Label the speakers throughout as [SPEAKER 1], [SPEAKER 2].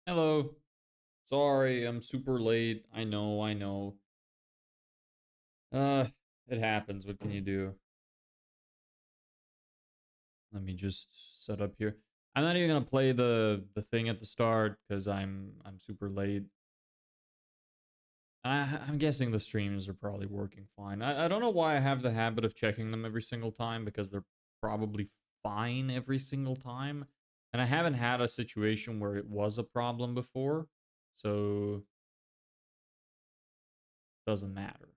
[SPEAKER 1] Hello. Sorry, I'm super late. I know. Uh, it happens. What can you do? Let me just set up here. I'm not even gonna play the thing at the start because I'm super late. I'm guessing the streams are probably working fine. I don't know why I have the habit of checking them every single time because they're probably fine every single time. And I haven't had a situation where it was a problem before, so doesn't matter.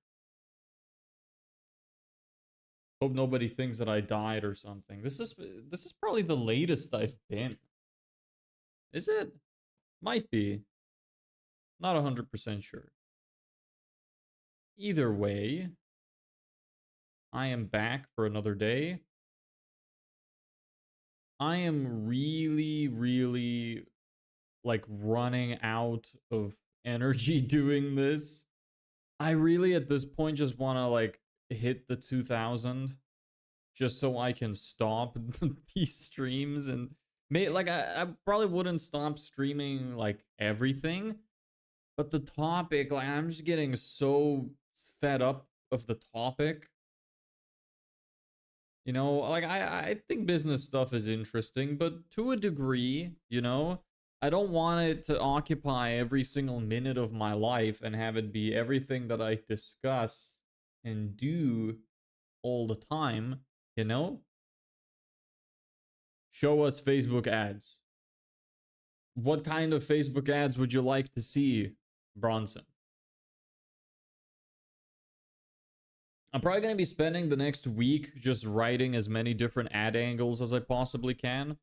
[SPEAKER 1] Hope nobody thinks that I died or something. This is probably the latest I've been. Is it? Might be. Not 100% sure. Either way, I am back for another day. I am really like running out of energy doing this. I really at this point just want to like hit the 2000 just so I can stop these streams and like I probably wouldn't stop streaming like everything, but the topic, like I'm just getting so fed up of the topic. Like I think business stuff is interesting, but to a degree, I don't want it to occupy every single minute of my life and have it be everything that I discuss and do all the time, you know? Show us Facebook ads. What kind of Facebook ads would you like to see, Bronson? I'm probably going to be spending the next week just writing as many different ad angles as I possibly can,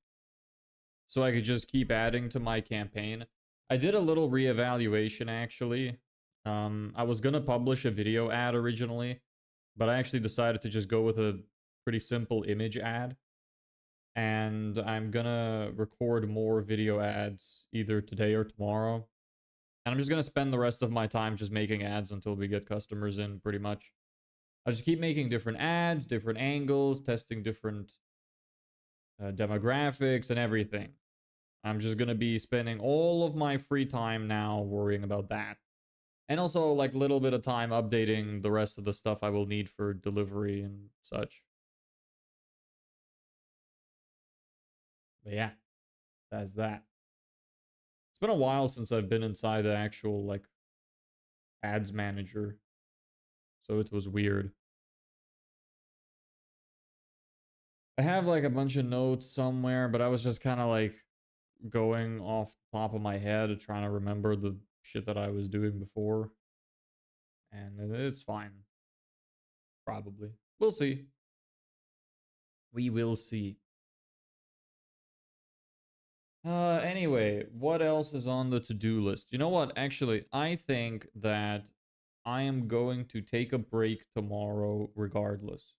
[SPEAKER 1] so I could just keep adding to my campaign. I did a little reevaluation actually. I was going to publish a video ad originally, but I actually decided to just go with a pretty simple image ad. And I'm gonna record more video ads either today or tomorrow. And I'm just gonna spend the rest of my time just making ads until we get customers in, pretty much. I'll just keep making different ads, different angles, testing different demographics and everything. I'm just gonna be spending all of my free time now worrying about that. And also, like, a little bit of time updating the rest of the stuff I will need for delivery and such. But yeah, that's that. It's been a while since I've been inside the actual, like, ads manager, so it was weird. I have like a bunch of notes somewhere, but I was just kind of like going off the top of my head trying to remember the shit that I was doing before, and it's fine. Probably. We'll see. We will see. Anyway, what else is on the to-do list? You know what? Actually, I think that I am going to take a break tomorrow regardless.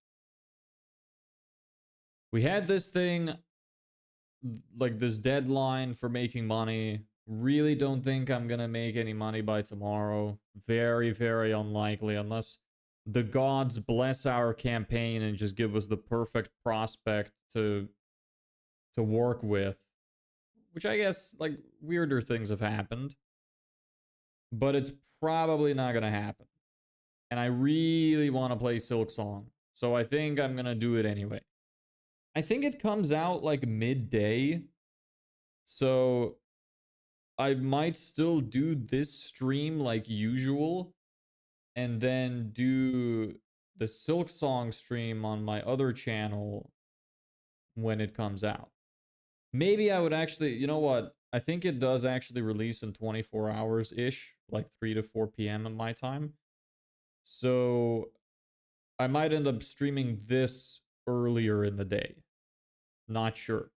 [SPEAKER 1] We had this thing, like this deadline for making money. Really don't think I'm gonna make any money by tomorrow. Very unlikely, unless the gods bless our campaign and just give us the perfect prospect to work with. Which I guess, like, weirder things have happened. But it's probably not gonna happen. And I really want to play Silk Song. So I think I'm gonna do it anyway. I think it comes out like midday. So I might still do this stream like usual and then do the Silk Song stream on my other channel when it comes out. Maybe I would actually, you know what? I think it does actually release in 24 hours ish, like 3 to 4 p.m. in my time. So I might end up streaming this earlier in the day. Not sure.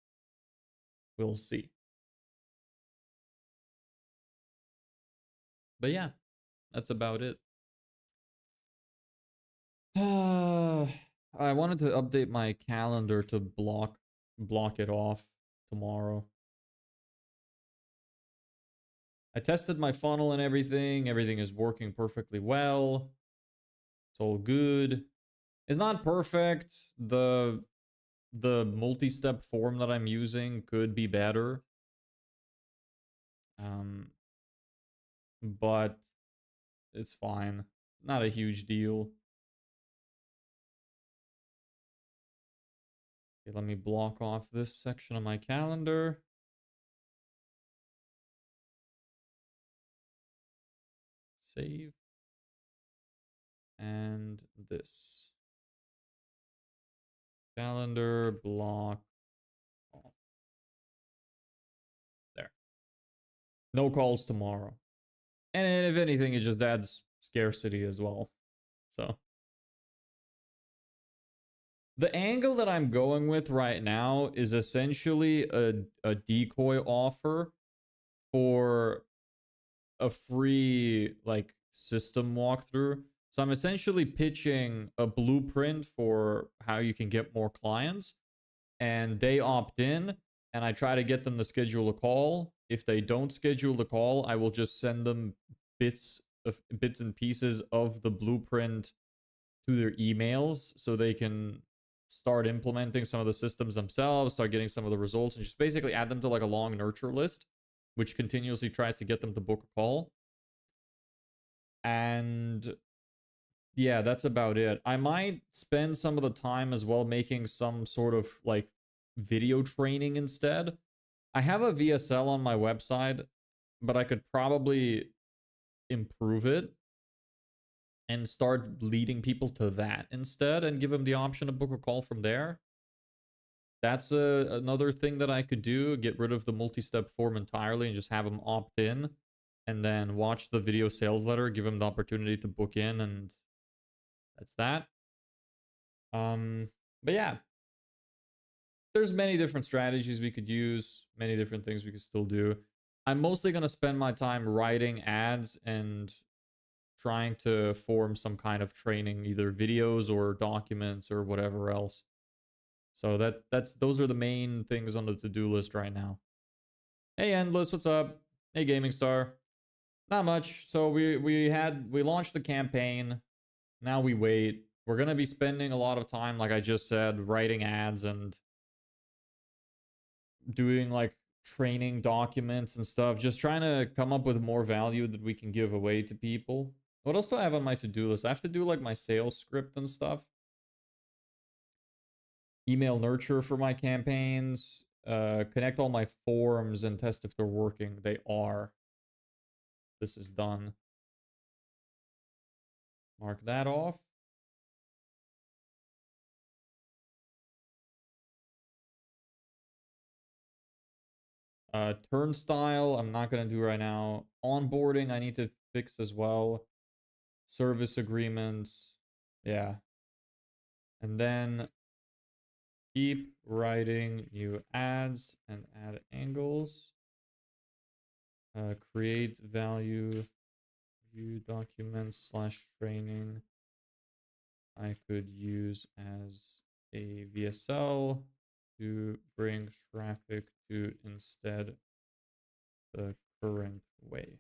[SPEAKER 1] We'll see. But yeah, that's about it. I wanted to update my calendar to block it off tomorrow. I tested my funnel and everything. Everything is working perfectly well. It's all good. It's not perfect. The multi-step form that I'm using could be better. Um, but it's fine. Not a huge deal. Okay, let me block off this section of my calendar. Save. And this. Calendar block off. There. No calls tomorrow. And if anything, it just adds scarcity as well. So the angle that I'm going with right now is essentially a decoy offer for a free like system walkthrough. So I'm essentially pitching a blueprint for how you can get more clients, and they opt in, and I try to get them to schedule a call. If they don't schedule the call, I will just send them bits and pieces of the blueprint to their emails so they can start implementing some of the systems themselves, start getting some of the results, and just basically add them to like a long nurture list, which continuously tries to get them to book a call. And yeah, that's about it. I might spend some of the time as well making some sort of like video training instead. I have a VSL on my website, but I could probably improve it and start leading people to that instead and give them the option to book a call from there. That's another thing that I could do. Get rid of the multi-step form entirely and just have them opt in and then watch the video sales letter, give them the opportunity to book in, and that's that. But yeah, there's many different strategies we could use, many different things we could still do. I'm mostly going to spend my time writing ads and trying to form some kind of training, either videos or documents or whatever else. So those are the main things on the to-do list right now. Hey Endless, what's up? Hey Gaming Star. Not much. So we launched the campaign. Now we wait. We're gonna be spending a lot of time, like I just said, writing ads and doing like training documents and stuff. Just trying to come up with more value that we can give away to people. What else do I have on my to-do list? I have to do like my sales script and stuff. Email nurture for my campaigns. Connect all my forms and test if they're working. They are. This is done. Mark that off. Turnstile, I'm not going to do right now. Onboarding, I need to fix as well. Service agreements. Yeah. And then keep writing new ads and add angles. Create value view documents / training. I could use as a VSL to bring traffic to instead the current way.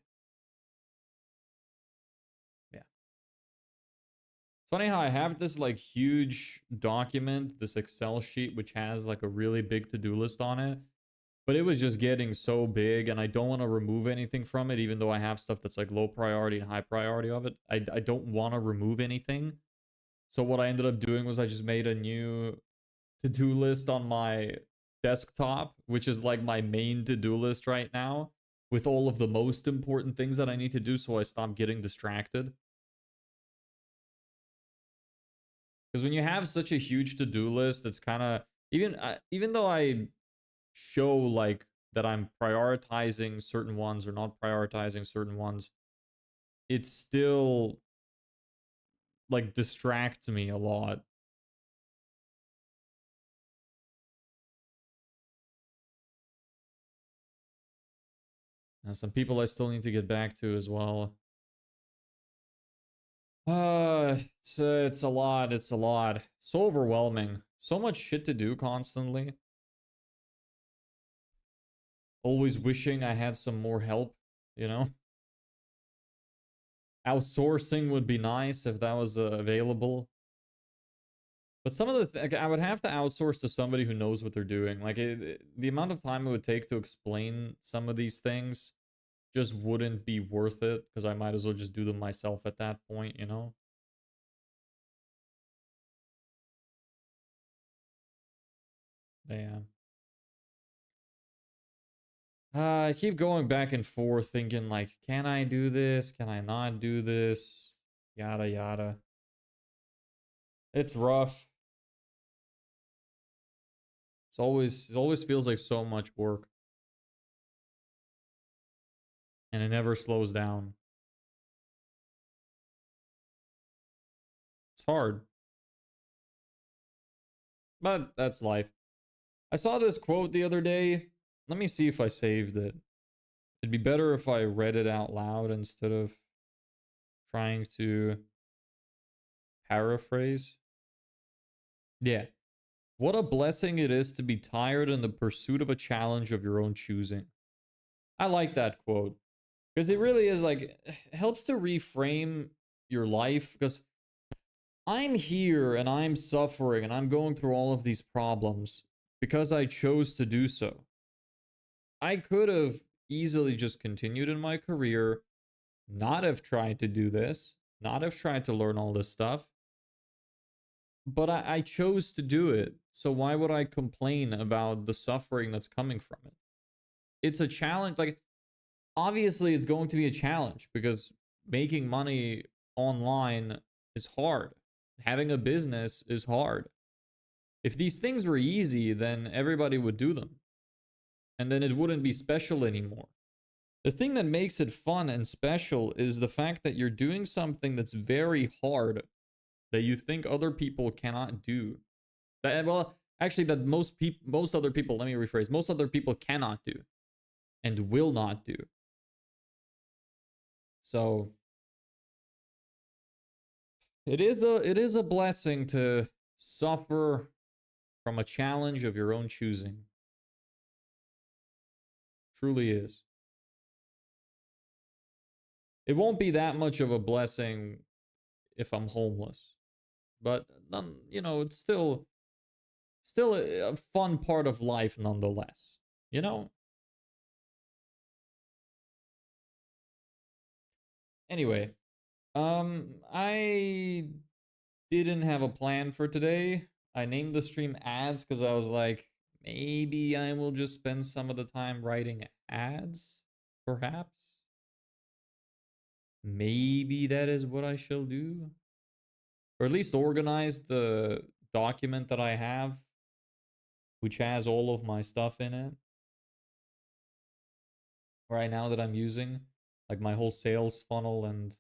[SPEAKER 1] Yeah. It's funny how I have this like huge document, this Excel sheet, which has like a really big to-do list on it, but it was just getting so big and I don't want to remove anything from it, even though I have stuff that's like low priority and high priority of it. I don't want to remove anything. So what I ended up doing was I just made a new to-do list on my desktop, which is like my main to-do list right now, with all of the most important things that I need to do so I stop getting distracted. Because when you have such a huge to-do list, it's kind of, even though I show like that I'm prioritizing certain ones or not prioritizing certain ones, it still like distracts me a lot. And some people I still need to get back to as well. It's a lot. It's a lot. So overwhelming. So much shit to do constantly. Always wishing I had some more help, you know? Outsourcing would be nice if that was available. But some of the I would have to outsource to somebody who knows what they're doing. Like the amount of time it would take to explain some of these things just wouldn't be worth it because I might as well just do them myself at that point, you know? Yeah. I keep going back and forth thinking like, can I do this? Can I not do this? Yada yada. It's rough. It always feels like so much work and it never slows down. It's hard, but that's life. I saw this quote the other day. Let me see if I saved it. It'd be better if I read it out loud instead of trying to paraphrase. Yeah. What a blessing it is to be tired in the pursuit of a challenge of your own choosing. I like that quote because it really is like, it helps to reframe your life because I'm here and I'm suffering and I'm going through all of these problems because I chose to do so. I could have easily just continued in my career, not have tried to do this, not have tried to learn all this stuff, but I chose to do it. So why would I complain about the suffering that's coming from it? It's a challenge. Like, obviously, it's going to be a challenge because making money online is hard. Having a business is hard. If these things were easy, then everybody would do them. And then it wouldn't be special anymore. The thing that makes it fun and special is the fact that you're doing something that's very hard that you think other people cannot do. That, well, actually, that most other people, let me rephrase, most other people cannot do and will not do. So it is a blessing to suffer from a challenge of your own choosing. Truly is. It won't be that much of a blessing if I'm homeless, but none, you know, it's still a fun part of life nonetheless. You know. Anyway, I didn't have a plan for today. I named the stream ads because I was like, maybe I will just spend some of the time writing ads, perhaps. Maybe that is what I shall do. Or at least organize the document that I have, which has all of my stuff in it right now that I'm using. Like my whole sales funnel and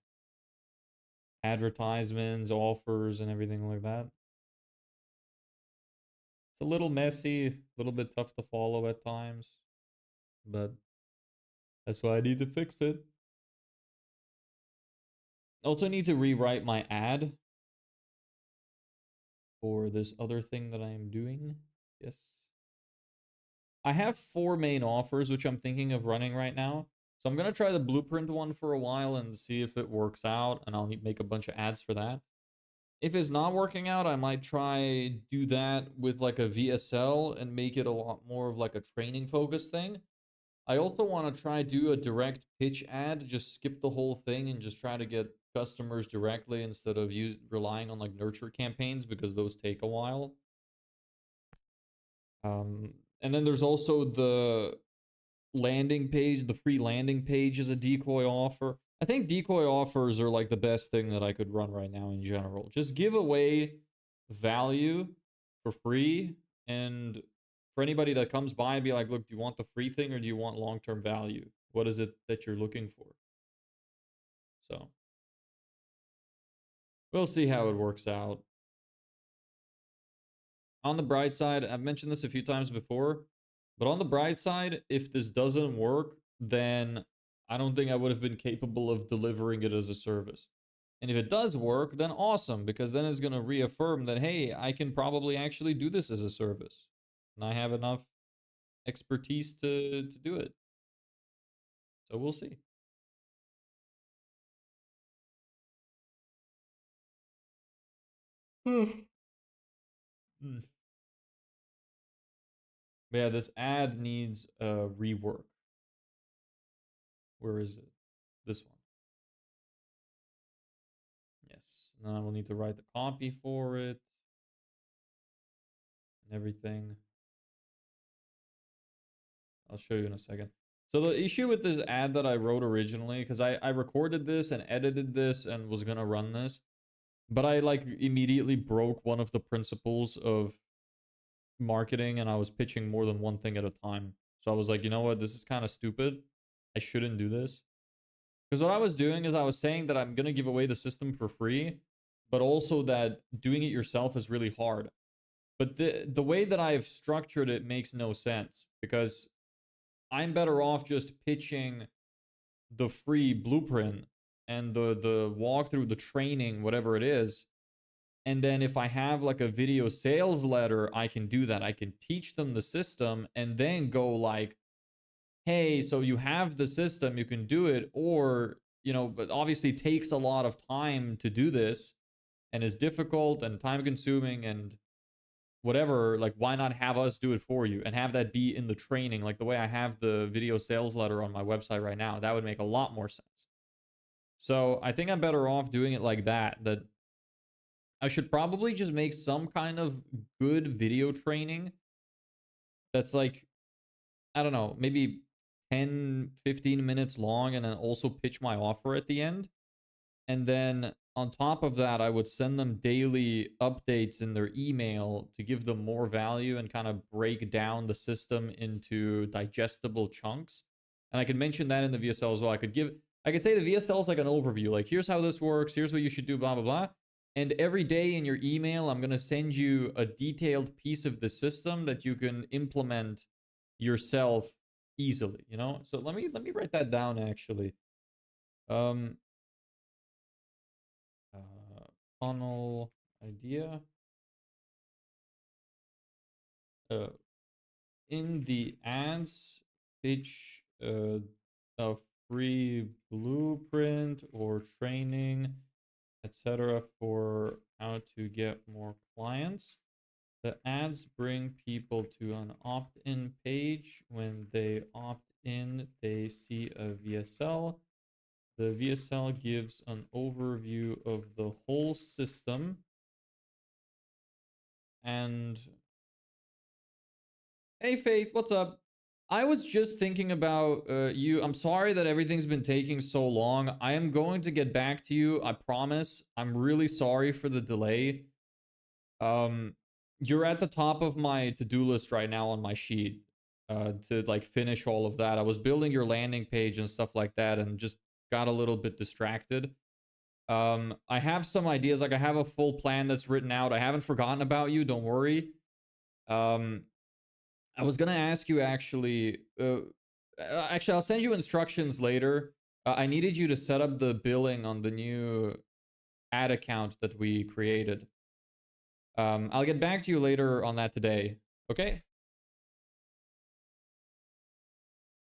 [SPEAKER 1] advertisements, offers, and everything like that. It's a little messy, a little bit tough to follow at times, but that's why I need to fix it. Also need to rewrite my ad for this other thing that I am doing. Yes. I have 4 main offers, which I'm thinking of running right now. So I'm going to try the blueprint one for a while and see if it works out, and I'll make a bunch of ads for that. If it's not working out, I might try do that with like a VSL and make it a lot more of like a training focused thing. I also want to try do a direct pitch ad, just skip the whole thing and just try to get customers directly instead of relying on like nurture campaigns because those take a while. And then there's also the landing page, the free landing page is a decoy offer. I think decoy offers are like the best thing that I could run right now in general. Just give away value for free, and for anybody that comes by and be like, look, do you want the free thing or do you want long-term value? What is it that you're looking for? So we'll see how it works out. On the bright side, I've mentioned this a few times before, but on the bright side, if this doesn't work, then I don't think I would have been capable of delivering it as a service. And if it does work, then awesome, because then it's going to reaffirm that, hey, I can probably actually do this as a service. And I have enough expertise to do it. So we'll see. Hmm. Yeah, this ad needs a rework. Where is it? This one. Yes. Now I will need to write the copy for it and everything. I'll show you in a second. So the issue with this ad that I wrote originally, because I recorded this and edited this and was gonna run this, but I like immediately broke one of the principles of marketing and I was pitching more than one thing at a time. So I was like, you know what, this is kind of stupid. I shouldn't do this. Because what I was doing is I was saying that I'm gonna give away the system for free, but also that doing it yourself is really hard. But the way that I've structured it makes no sense because I'm better off just pitching the free blueprint and the walkthrough, the training, whatever it is. And then if I have like a video sales letter, I can do that. I can teach them the system and then go like, hey, so you have the system, you can do it. Or, you know, but obviously takes a lot of time to do this and is difficult and time consuming and whatever. Like, why not have us do it for you and have that be in the training? Like the way I have the video sales letter on my website right now, that would make a lot more sense. So I think I'm better off doing it like that. That I should probably just make some kind of good video training that's like, I don't know, maybe 10, 15 minutes long and then also pitch my offer at the end. And then on top of that, I would send them daily updates in their email to give them more value and kind of break down the system into digestible chunks. And I could mention that in the VSL as well. I could say the VSL is like an overview. Like, here's how this works. Here's what you should do, blah, blah, blah. And every day in your email, I'm going to send you a detailed piece of the system that you can implement yourself easily, you know? So let me write that down actually. Um funnel idea. Uh in the ads, pitch a free blueprint or training, etc. for how to get more clients. The ads bring people to an opt-in page. When they opt in, they see a VSL. The VSL gives an overview of the whole system. And hey, Faith, what's up? I was just thinking about you. I'm sorry that everything's been taking so long. I am going to get back to you. I promise. I'm really sorry for the delay. You're at the top of my to-do list right now on my sheet to like finish all of that. I was building your landing page and stuff like that and just got a little bit distracted. I have some ideas. Like I have a full plan that's written out. I haven't forgotten about you. Don't worry. I was gonna ask you actually. Actually, I'll send you instructions later. I needed you to set up the billing on the new ad account that we created. I'll get back to you later on that today. Okay.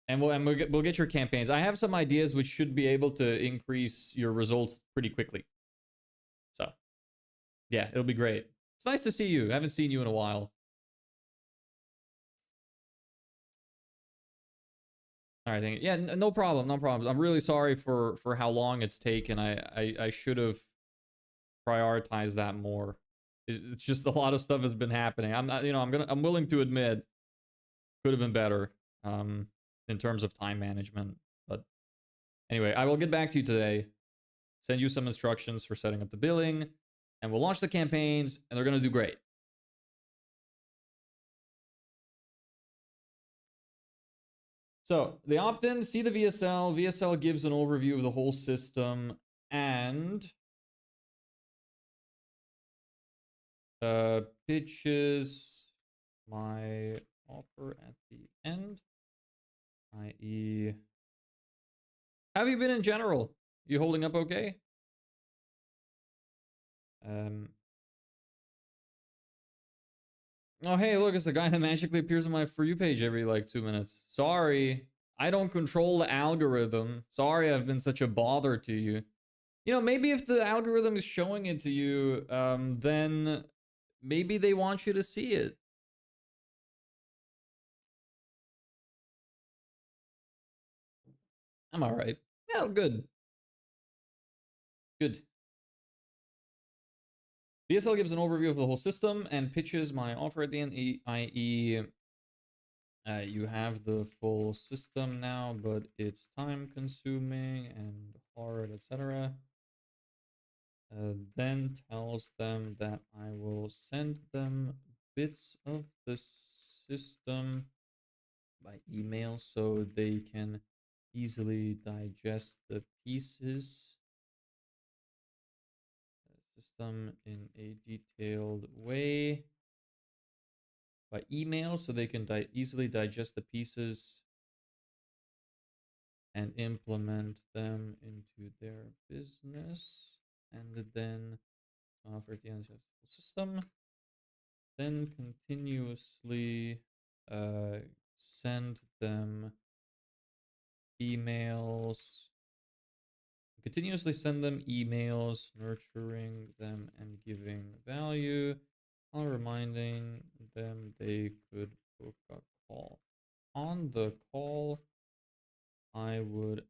[SPEAKER 1] And we'll get your campaigns. I have some ideas which should be able to increase your results pretty quickly. So, yeah, it'll be great. It's nice to see you. I haven't seen you in a while. All right, thank you. Yeah, no problem, no problem. I'm really sorry for how long it's taken. I should have prioritized that more. It's just a lot of stuff has been happening. I'm not, you know, I'm willing to admit could have been better in terms of time management. But anyway, I will get back to you today. Send you some instructions for setting up the billing, and we'll launch the campaigns, and they're gonna do great. So the opt-in, see the VSL. VSL gives an overview of the whole system and pitches my offer at the end, i.e. how have you been in general? You holding up okay? Oh, hey, look, it's the guy that magically appears on my For You page every like 2 minutes. Sorry, I don't control the algorithm. Sorry I've been such a bother to you. You know, maybe if the algorithm is showing it to you, then maybe they want you to see it. I'm all right. Yeah, good. Good. BSL gives an overview of the whole system and pitches my offer at the end, i.e., you have the full system now, but it's time consuming and hard, etc. Then tells them that I will send them bits of the system by email so they can easily digest the pieces system in a detailed way by email so they can easily digest the pieces and implement them into their business. And then offer the answer system. Then continuously send them emails. Continuously send them emails, nurturing them and giving value, while reminding them they could book a call. On the call, I would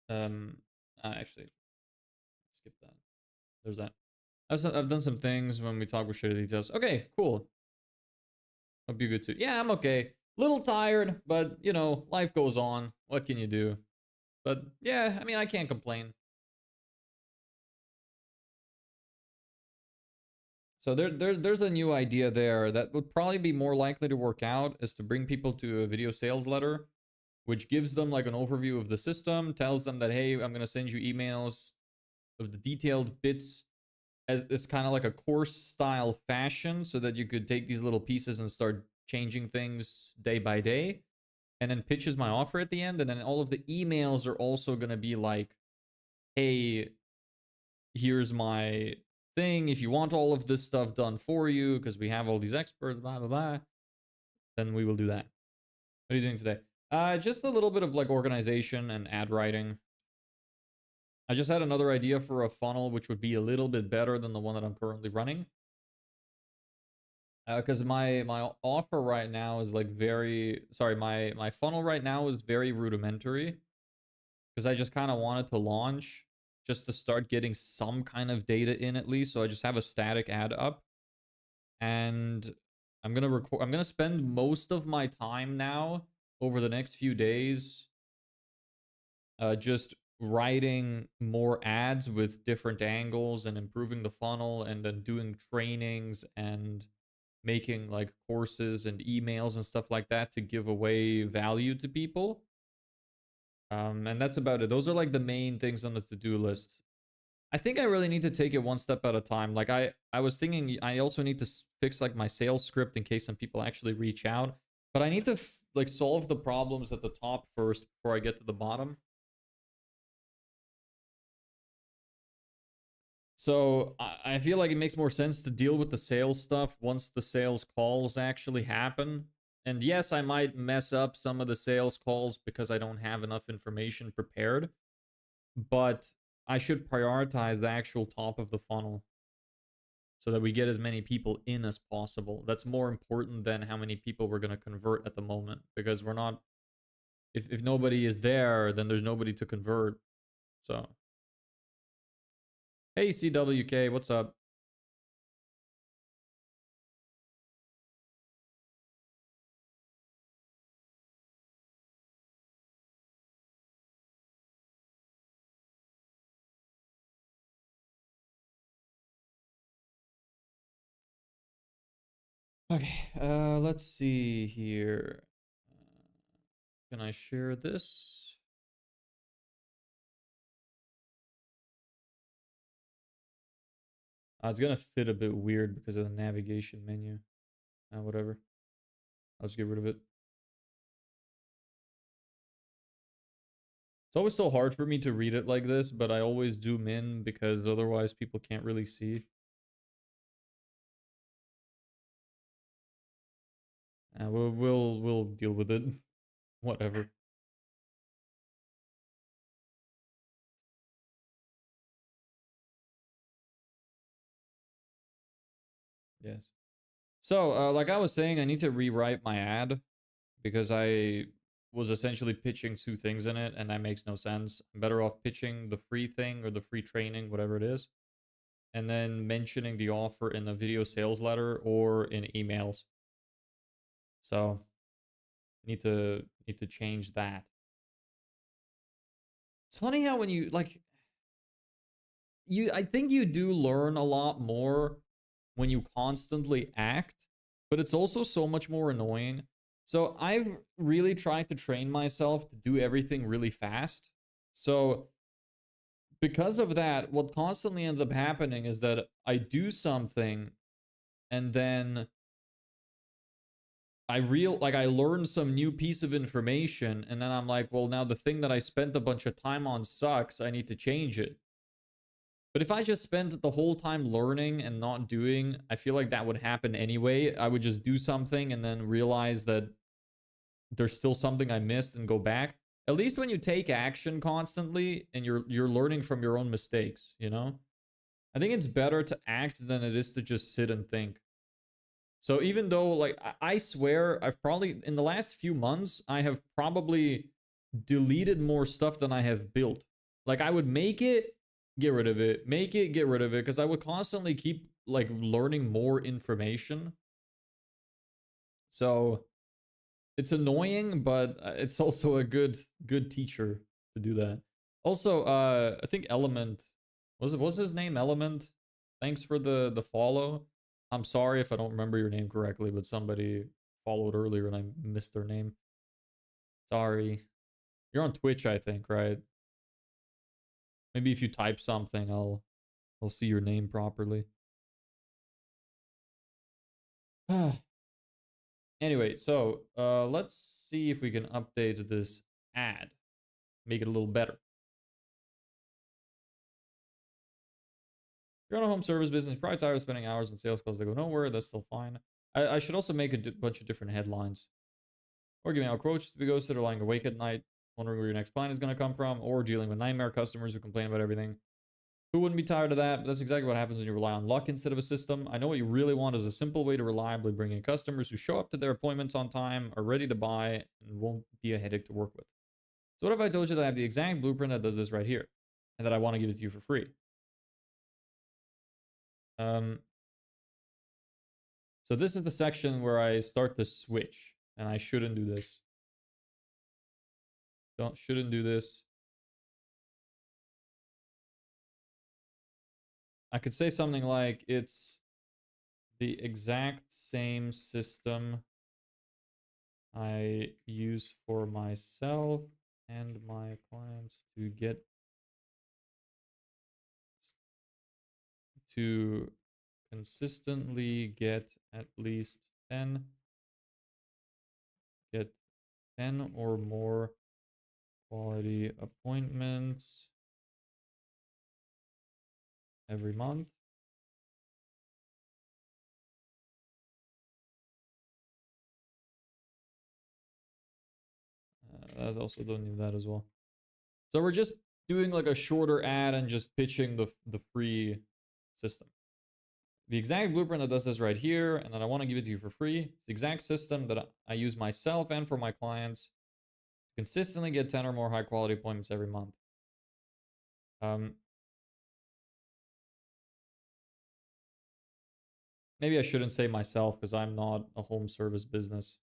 [SPEAKER 1] actually skip that. There's that. I've done some things when we talk with shitty details. Okay, cool. Hope you're good too. Yeah, I'm okay. Little tired, but you know, life goes on. What can you do? But yeah, I mean, I can't complain. So there's a new idea there that would probably be more likely to work out is to bring people to a video sales letter, which gives them like an overview of the system, tells them that, hey, I'm going to send you emails of the detailed bits as it's kind of like a course style fashion so that you could take these little pieces and start changing things day by day, and then pitches my offer at the end. And then all of the emails are also going to be like, hey, here's my thing. If you want all of this stuff done for you, because we have all these experts, blah, blah, blah, then we will do that. What are you doing today? Just a little bit of like organization and ad writing. I just had another idea for a funnel, which would be a little bit better than the one that I'm currently running. Because my offer right now is like my funnel right now is very rudimentary. Because I just kind of wanted to launch just to start getting some kind of data in at least. So I just have a static ad up. And I'm gonna spend most of my time now over the next few days just writing more ads with different angles and improving the funnel, and then doing trainings and making like courses and emails and stuff like that to give away value to people. And that's about it. Those are like the main things on the to-do list. I think I really need to take it one step at a time. Like I was thinking I also need to fix like my sales script in case some people actually reach out. But I need to like solve the problems at the top first before I get to the bottom. So I feel like it makes more sense to deal with the sales stuff once the sales calls actually happen. And yes, I might mess up some of the sales calls because I don't have enough information prepared. But I should prioritize the actual top of the funnel so that we get as many people in as possible. That's more important than how many people we're going to convert at the moment, because we're not, if nobody is there, then there's nobody to convert. So, hey, CWK, what's up? Okay, let's see here. Can I share this? It's gonna fit a bit weird because of the navigation menu. Whatever. I'll just get rid of it. It's always so hard for me to read it like this, but I always zoom in because otherwise people can't really see. We'll deal with it. Whatever. Yes. So, like I was saying, I need to rewrite my ad because was essentially pitching two things in it, and that makes no sense. I'm better off pitching the free thing or the free training, whatever it is, and then mentioning the offer in a video sales letter or in emails. So need to change that. It's funny how when you like I think you do learn a lot more when you constantly act, but it's also so much more annoying. So I've really tried to train myself to do everything really fast. So because of that, what constantly ends up happening is that I do something and then I learn some new piece of information and then I'm like, well, now the thing that I spent a bunch of time on sucks. I need to change it. But if I just spent the whole time learning and not doing, I feel like that would happen anyway. I would just do something and then realize that there's still something I missed and go back. At least when you take action constantly and you're learning from your own mistakes, you know? I think it's better to act than it is to just sit and think. So even though like I swear I've probably in the last few months I have probably deleted more stuff than I have built. Like I would make it, get rid of it, make it, get rid of it because I would constantly keep like learning more information. So it's annoying, but it's also a good teacher to do that. Also, I think Element was his name Element. Thanks for the follow. I'm sorry if I don't remember your name correctly, but somebody followed earlier and I missed their name. Sorry. You're on Twitch, I think, right? Maybe if you type something, I'll see your name properly. Anyway, so let's see if we can update this ad. Make it a little better. You're on a home service business, you're probably tired of spending hours on sales calls that go nowhere. That's still fine. I should also make a bunch of different headlines. Or giving out quotes to be ghosted or lying awake at night, wondering where your next client is going to come from, or dealing with nightmare customers who complain about everything. Who wouldn't be tired of that? But that's exactly what happens when you rely on luck instead of a system. I know what you really want is a simple way to reliably bring in customers who show up to their appointments on time, are ready to buy, and won't be a headache to work with. So what if I told you that I have the exact blueprint that does this right here, and that I want to give it to you for free? So this is the section where I start to switch, and I shouldn't do this. Shouldn't do this. I could say something like it's the exact same system I use for myself and my clients to consistently get at least 10 or more quality appointments every month. I also don't need that as well. So we're just doing like a shorter ad and just pitching the free system. The exact blueprint that does this right here, and then I want to give it to you for free. It's the exact system that I use myself and for my clients. Consistently get 10 or more high quality appointments every month. Maybe I shouldn't say myself because I'm not a home service business.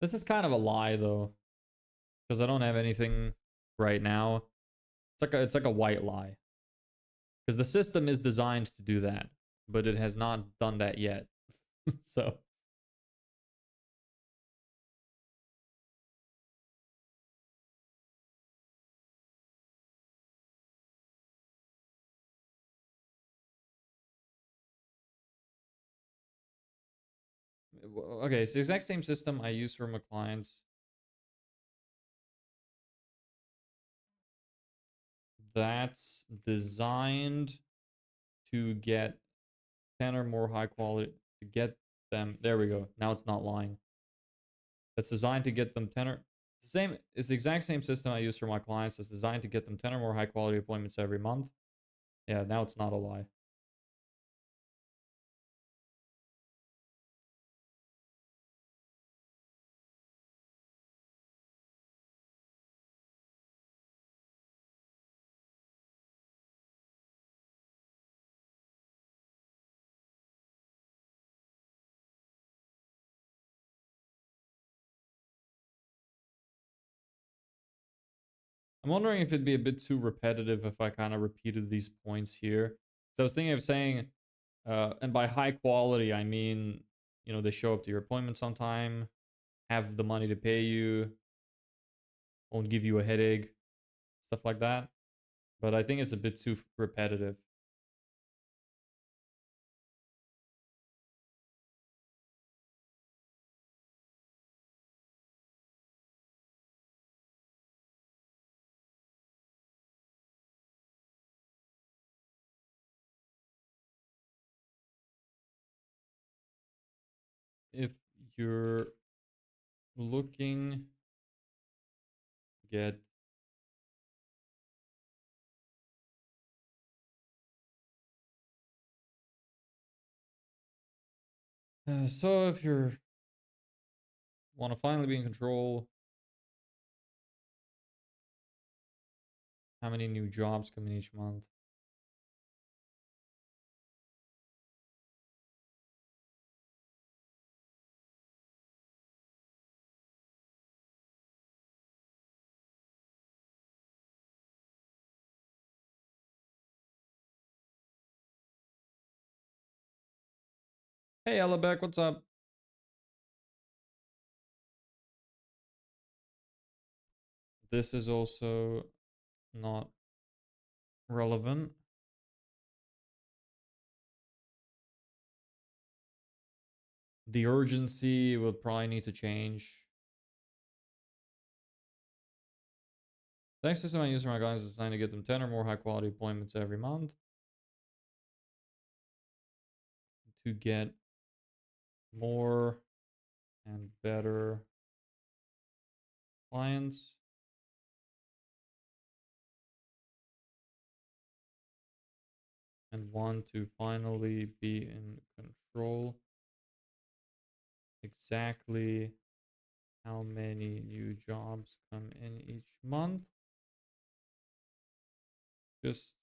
[SPEAKER 1] This is kind of a lie though, because I don't have anything right now. It's like a white lie. Because the system is designed to do that, but it has not done that yet. So okay, it's the exact same system I use for my clients. That's designed to get 10 or more high quality to get them. There we go. Now it's not lying. that's designed to get them 10 or same. It's the exact same system I use for my clients. It's designed to get them 10 or more high quality appointments every month. Yeah, now it's not a lie. I'm wondering if it'd be a bit too repetitive if I kind of repeated these points here. So I was thinking of saying, and by high quality, I mean, they show up to your appointments on time, have the money to pay you, won't give you a headache, stuff like that. But I think it's a bit too repetitive. If you're looking get so if you're want to finally be in control, how many new jobs come in each month? Hey, Ellabek, what's up? This is also not relevant. The urgency will probably need to change. The next system I use for my clients is designed to get them 10 or more high quality appointments every month to get more and better clients and want to finally be in control exactly how many new jobs come in each month. Just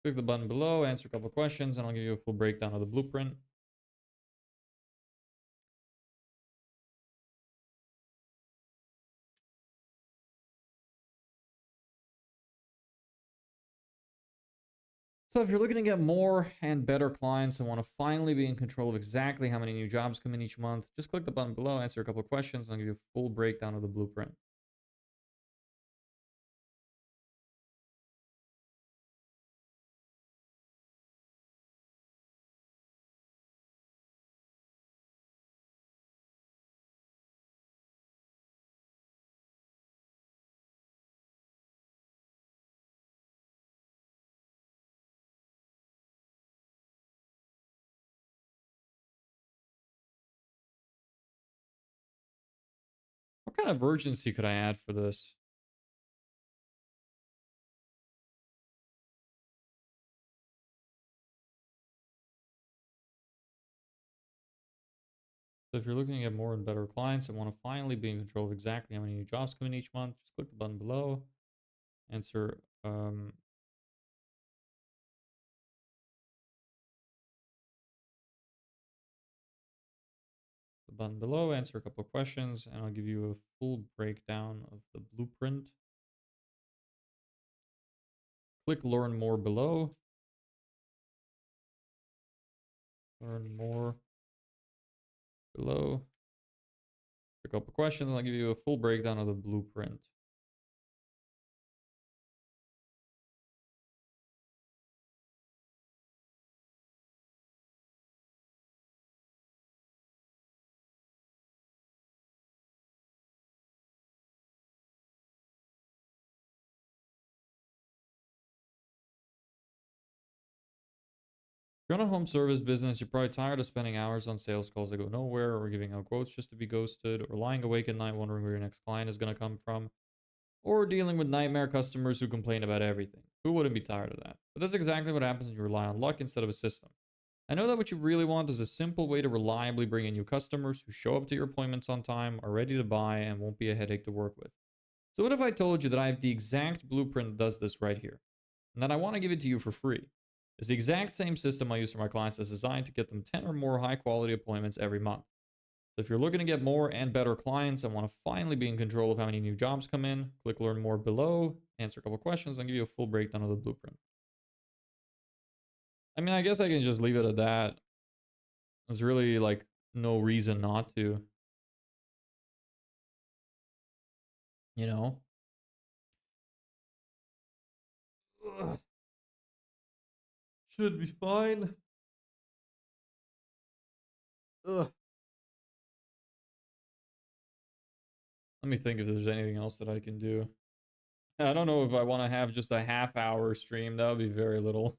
[SPEAKER 1] click the button below, answer a couple questions, and I'll give you a full breakdown of the blueprint. So if you're looking to get more and better clients and want to finally be in control of exactly how many new jobs come in each month, just click the button below, answer a couple of questions, and I'll give you a full breakdown of the blueprint. What kind of urgency could I add for this? So if you're looking to get more and better clients and want to finally be in control of exactly how many new jobs come in each month, just click the button below, answer the button below, answer a couple of questions, and I'll give you a full breakdown of the blueprint. Click learn more below. Learn more below. A couple of questions, and I'll give you a full breakdown of the blueprint. you're on a home service business, you're probably tired of spending hours on sales calls that go nowhere, or giving out quotes just to be ghosted, or lying awake at night wondering where your next client is going to come from, or dealing with nightmare customers who complain about everything. Who wouldn't be tired of that? But that's exactly what happens when you rely on luck instead of a system. I know that what you really want is a simple way to reliably bring in new customers who show up to your appointments on time, are ready to buy, and won't be a headache to work with. So what if I told you that I have the exact blueprint that does this right here, and that I want to give it to you for free? It's the exact same system I use for my clients that's designed to get them 10 or more high quality appointments every month. So if you're looking to get more and better clients and want to finally be in control of how many new jobs come in, click learn more below, answer a couple questions, and give you a full breakdown of the blueprint. I mean, I guess I can just leave it at that. There's really like no reason not to, you know? Ugh, should be fine. Ugh. Let me think if there's anything else that I can do. I don't know if I want to have just a half-hour stream. That would be very little.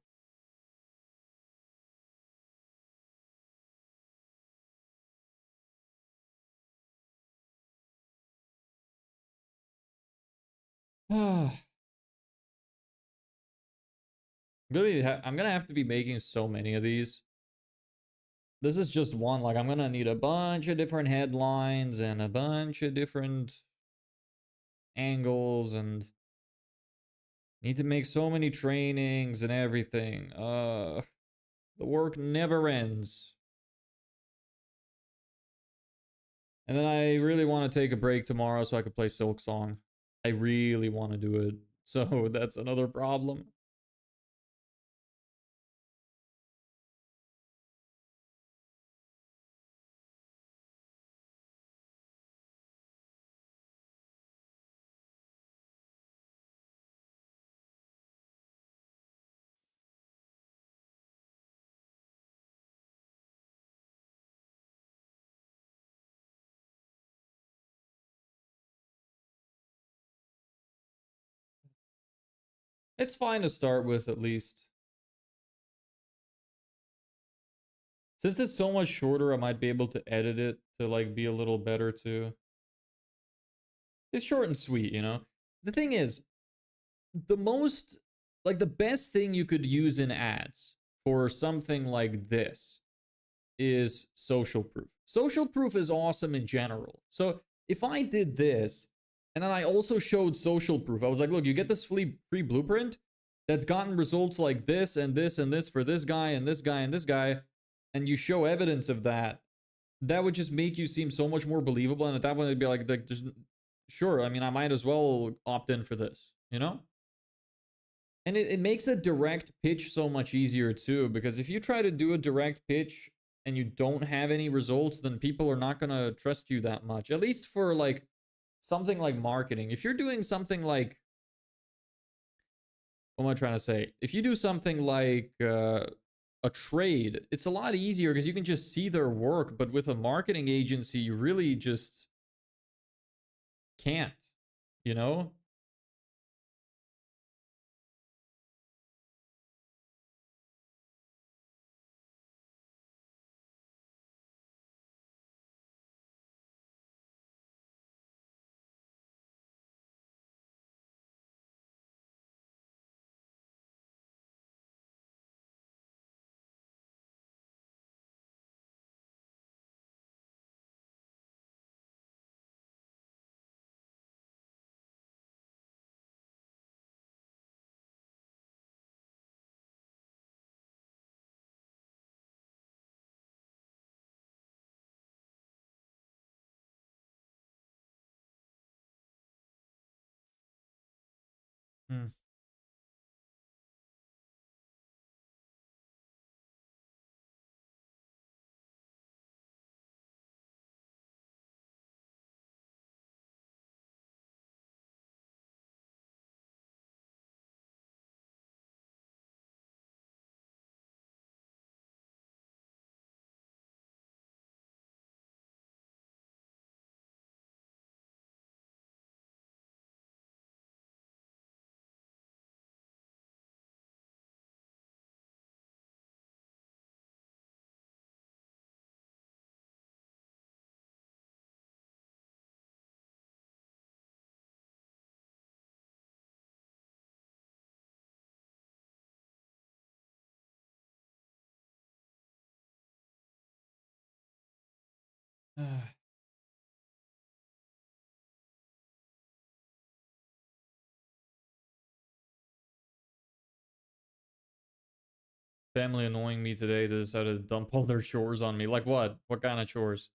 [SPEAKER 1] I'm gonna have to be making so many of these. This is just one. Like, I'm gonna need a bunch of different headlines and a bunch of different angles, and need to make so many trainings and everything. The work never ends. And then I really want to take a break tomorrow so I could play Silk Song. I really want to do it. So that's another problem. It's fine to start with, at least. Since it's so much shorter, I might be able to edit it to like be a little better too. It's short and sweet, you know? The thing is, the most, like the best thing you could use in ads for something like this is social proof. Social proof is awesome in general. So if I did this and then I also showed social proof, I was like, look, you get this free blueprint that's gotten results like this and this and this for this guy and this guy and this guy, and you show evidence of that, that would just make you seem so much more believable. And at that point, it'd be like there's, sure, I mean, I might as well opt in for this, you know? And it makes a direct pitch so much easier too, because if you try to do a direct pitch and you don't have any results, then people are not going to trust you that much. At least for like something like marketing. If you're doing something like, what am I trying to say? If you do something like a trade, it's a lot easier because you can just see their work. But with a marketing agency, you really just can't, you know? Hmm. Family annoying me today. They decided to dump all their chores on me. Like what? What kind of chores?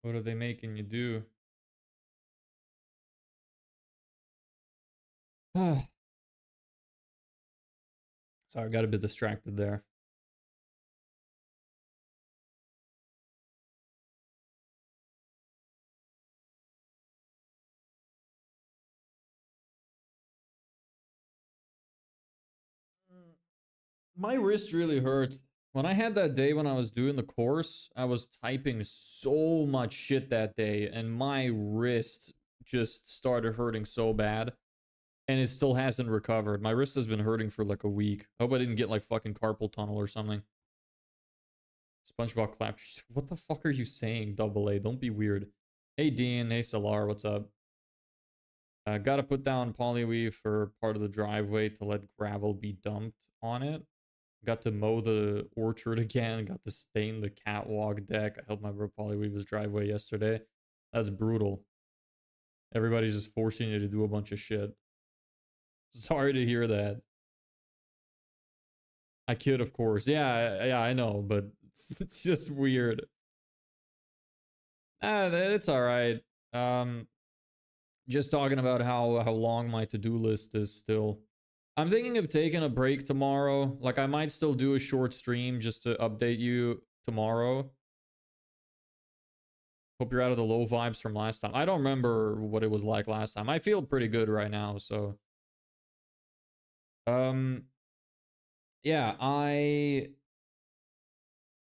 [SPEAKER 1] What are they making you do? Sorry, I got a bit distracted there. My wrist really hurt. When I had that day when I was doing the course, I was typing so much shit that day, and my wrist just started hurting so bad. And it still hasn't recovered. My wrist has been hurting for like a week. I hope I didn't get like fucking carpal tunnel or something. SpongeBob clap. What the fuck are you saying, Double A? Don't be weird. Hey Dean, hey Solar, what's up? Gotta put down polyweave for part of the driveway to let gravel be dumped on it. Got to mow the orchard again. Got to stain the catwalk deck. I helped my bro polyweave his driveway yesterday. That's brutal. Everybody's just forcing you to do a bunch of shit. Sorry to hear that. I kid, of course. Yeah, I know, but it's just weird. It's all right. Just talking about how long my to-do list is still. I'm thinking of taking a break tomorrow. Like, I might still do a short stream just to update you tomorrow. Hope you're out of the low vibes from last time. I don't remember what it was like last time. I feel pretty good right now, so. Yeah, I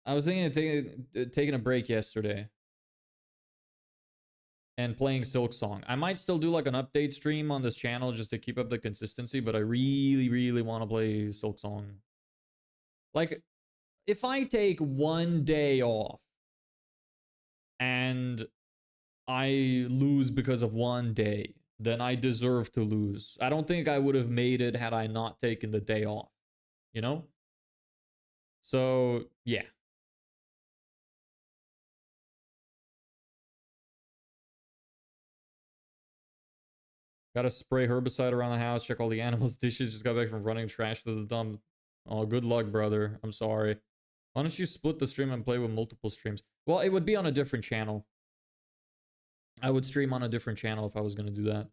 [SPEAKER 1] was thinking of taking a break yesterday and playing Silk Song. I might still do like an update stream on this channel just to keep up the consistency, but I really, really want to play Silk Song. Like, if I take one day off and I lose because of one day, then I deserve to lose. I don't think I would have made it had I not taken the day off, you know? So, yeah. Gotta spray herbicide around the house, check all the animals' dishes. Just got back from running trash to the dump. Oh, good luck, brother. I'm sorry. Why don't you split the stream and play with multiple streams? Well, it would be on a different channel. I would stream on a different channel if I was going to do that.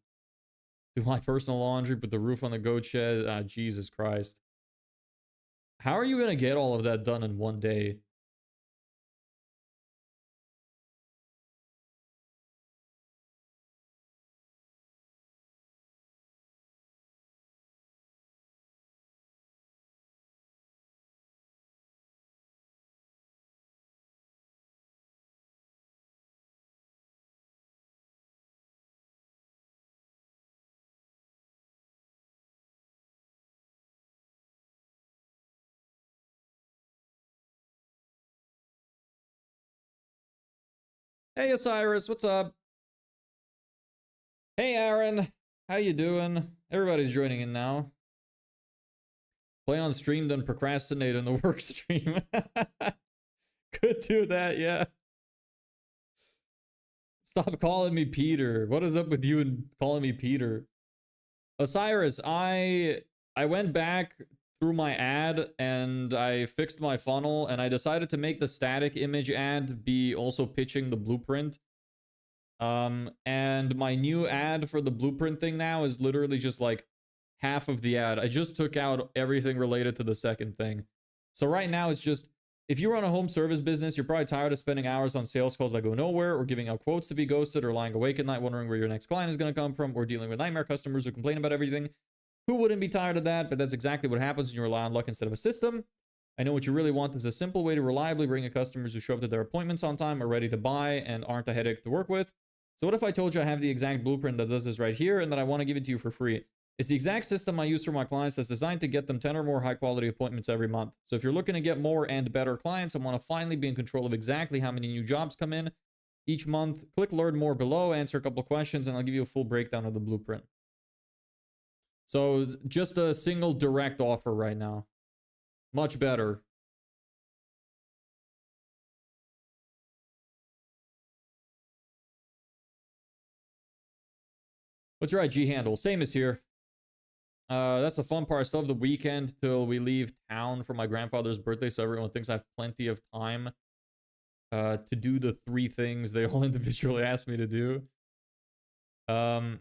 [SPEAKER 1] Do my personal laundry, put the roof on the goat shed. Jesus Christ. How are you going to get all of that done in one day? Hey, Osiris, what's up? Hey, Aaron, how you doing? Everybody's joining in now. Play on stream, then procrastinate in the work stream. Could do that, yeah. Stop calling me Peter. What is up with you and calling me Peter? Osiris, I went back through my ad and I fixed my funnel and I decided to make the static image ad be also pitching the blueprint. And my new ad for the blueprint thing now is literally just like half of the ad. I just took out everything related to the second thing. So right now it's just If you run a home service business, you're probably tired of spending hours on sales calls that go nowhere, or giving out quotes to be ghosted, or lying awake at night wondering where your next client is going to come from, or dealing with nightmare customers who complain about everything. Who wouldn't be tired of that? But that's exactly what happens when you rely on luck instead of a system. I know what you really want is a simple way to reliably bring in customers who show up to their appointments on time, are ready to buy, and aren't a headache to work with. So what if I told you I have the exact blueprint that does this right here, and that I want to give it to you for free? It's the exact system I use for my clients that's designed to get them 10 or more high-quality appointments every month. So if you're looking to get more and better clients and want to finally be in control of exactly how many new jobs come in each month, click Learn More below, answer a couple of questions, and I'll give you a full breakdown of the blueprint. So just a single direct offer right now. Much better. What's your IG handle? Same as here. That's the fun part. I still have the weekend till we leave town for my grandfather's birthday, so everyone thinks I have plenty of time to do the 3 things they all individually asked me to do. Bro,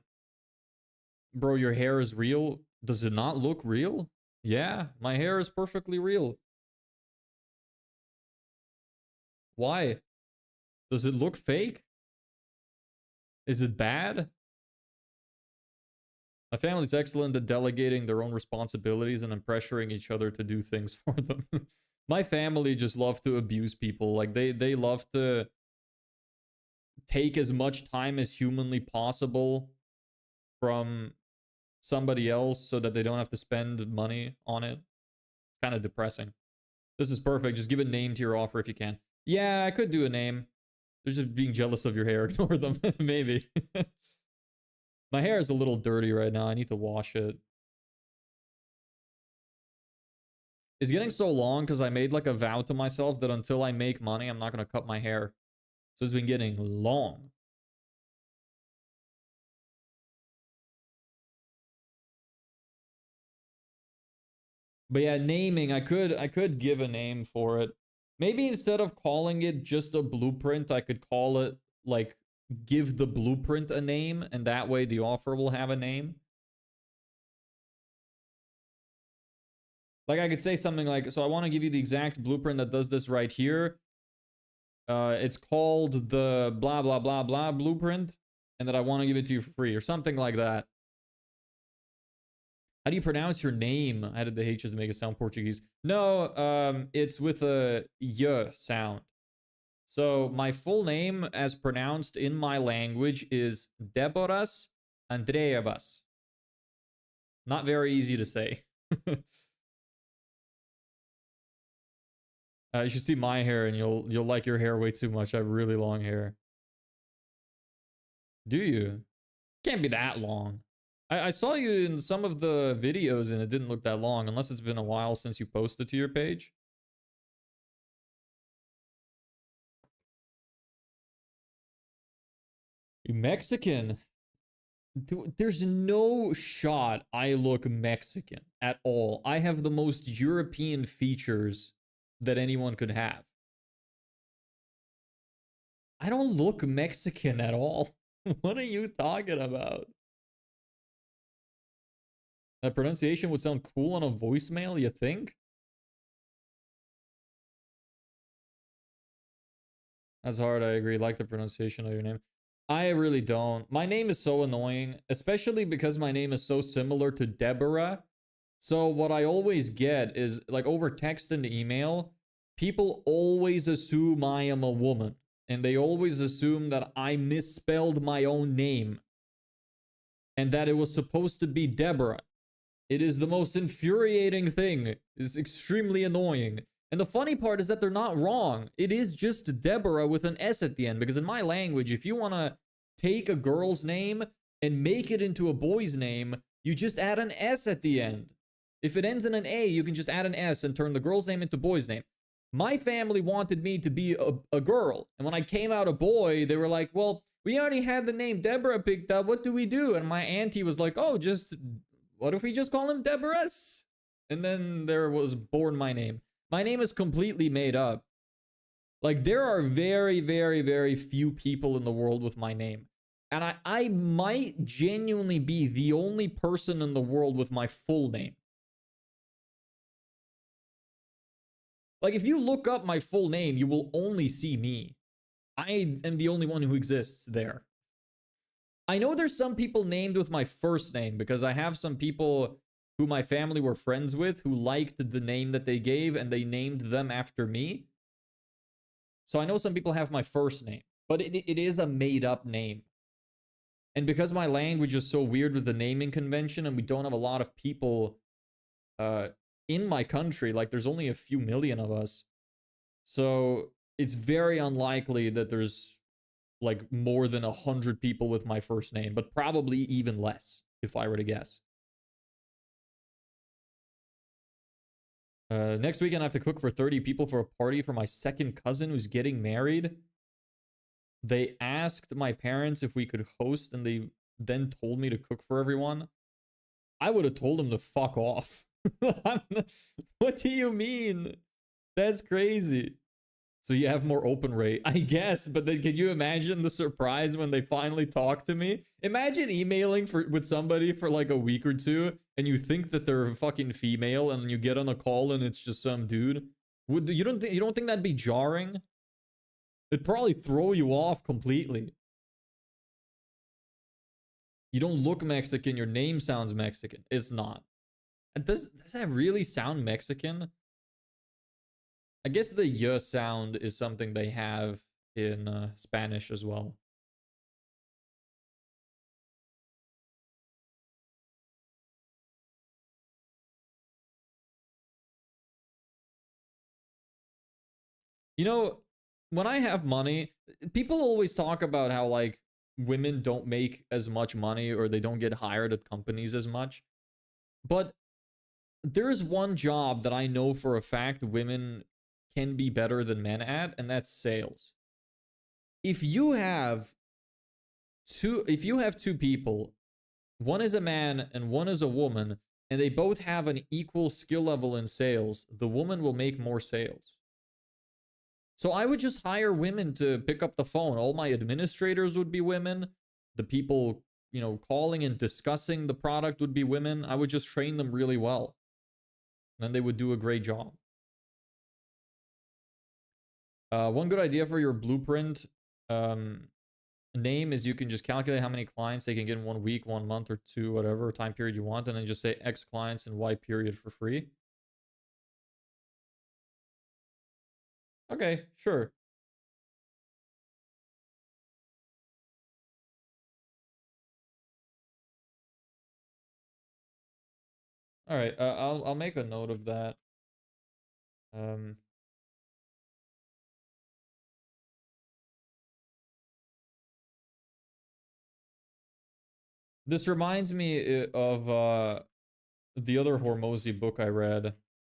[SPEAKER 1] your hair is real? Does it not look real? Yeah, my hair is perfectly real. Why? Does it look fake? Is it bad? My family's excellent at delegating their own responsibilities and then pressuring each other to do things for them. My family just love to abuse people. Like, they love to take as much time as humanly possible from somebody else so that they don't have to spend money on it. Kind of depressing. This is perfect. Just give a name to your offer if you can. Yeah, I could do a name. They're just being jealous of your hair. Ignore them. Maybe. My hair is a little dirty right now. I need to wash it. It's getting so long because I made like a vow to myself that until I make money, I'm not going to cut my hair. So it's been getting long. But yeah, naming, I could give a name for it. Maybe instead of calling it just a blueprint, I could call it like give the blueprint a name, and that way the offer will have a name. Like I could say something like, so I want to give you the exact blueprint that does this right here. It's called the blah, blah, blah, blah blueprint, and that I want to give it to you for free or something like that. How do you pronounce your name? I added the H's to make it sound Portuguese. No, it's with a y sound. So my full name, as pronounced in my language, is Deboras Andreevas. Not very easy to say. You should see my hair, and you'll like your hair way too much. I have really long hair. Do you? Can't be that long. I saw you in some of the videos, and it didn't look that long, unless it's been a while since you posted to your page. You Mexican? Dude, there's no shot I look Mexican at all. I have the most European features that anyone could have. I don't look Mexican at all. What are you talking about? That pronunciation would sound cool on a voicemail, you think? That's hard, I agree. Like the pronunciation of your name. I really don't. My name is so annoying, especially because my name is so similar to Deborah. So what I always get is, like, over text and email, people always assume I am a woman. And they always assume that I misspelled my own name. And that it was supposed to be Deborah. It is the most infuriating thing. It's extremely annoying. And the funny part is that they're not wrong. It is just Deborah with an S at the end. Because in my language, if you want to take a girl's name and make it into a boy's name, you just add an S at the end. If it ends in an A, you can just add an S and turn the girl's name into boy's name. My family wanted me to be a girl. And when I came out a boy, they were like, well, we already had the name Deborah picked up. What do we do? And my auntie was like, oh, what if we just call him Deborahs? And then there was born my name. My name is completely made up. Like, there are very, very, very few people in the world with my name. And I might genuinely be the only person in the world with my full name. Like, if you look up my full name, you will only see me. I am the only one who exists there. I know there's some people named with my first name because I have some people who my family were friends with who liked the name that they gave and they named them after me. So I know some people have my first name, but it is a made up name. And because my language is so weird with the naming convention and we don't have a lot of people in my country, like there's only a few million of us. So it's very unlikely that there's like more than 100 people with my first name, but probably even less if I were to guess. Next weekend I have to cook for 30 people for a party for my second cousin who's getting married. They asked my parents if we could host and they then told me to cook for everyone. I would have told them to fuck off. What do you mean? That's crazy. So you have more open rate, I guess, but then can you imagine the surprise when they finally talk to me? Imagine emailing with somebody for like a week or two and you think that they're fucking female and you get on a call and it's just some dude. You don't think that'd be jarring? It'd probably throw you off completely. You don't look Mexican, your name sounds Mexican. It's not. Does that really sound Mexican? I guess the y sound is something they have in Spanish as well. You know, when I have money, people always talk about how like women don't make as much money or they don't get hired at companies as much. But there's one job that I know for a fact women can be better than men at, and that's sales. If you have two people, one is a man and one is a woman, and they both have an equal skill level in sales, the woman will make more sales. So I would just hire women to pick up the phone. All my administrators would be women. The people, you know, calling and discussing the product would be women. I would just train them really well. And then they would do a great job. One good idea for your blueprint name is you can just calculate how many clients they can get in 1 week, 1 month, or 2, whatever time period you want, and then just say X clients in Y period for free. Okay, sure. All right, I'll make a note of that. This reminds me of the other Hormozy book I read.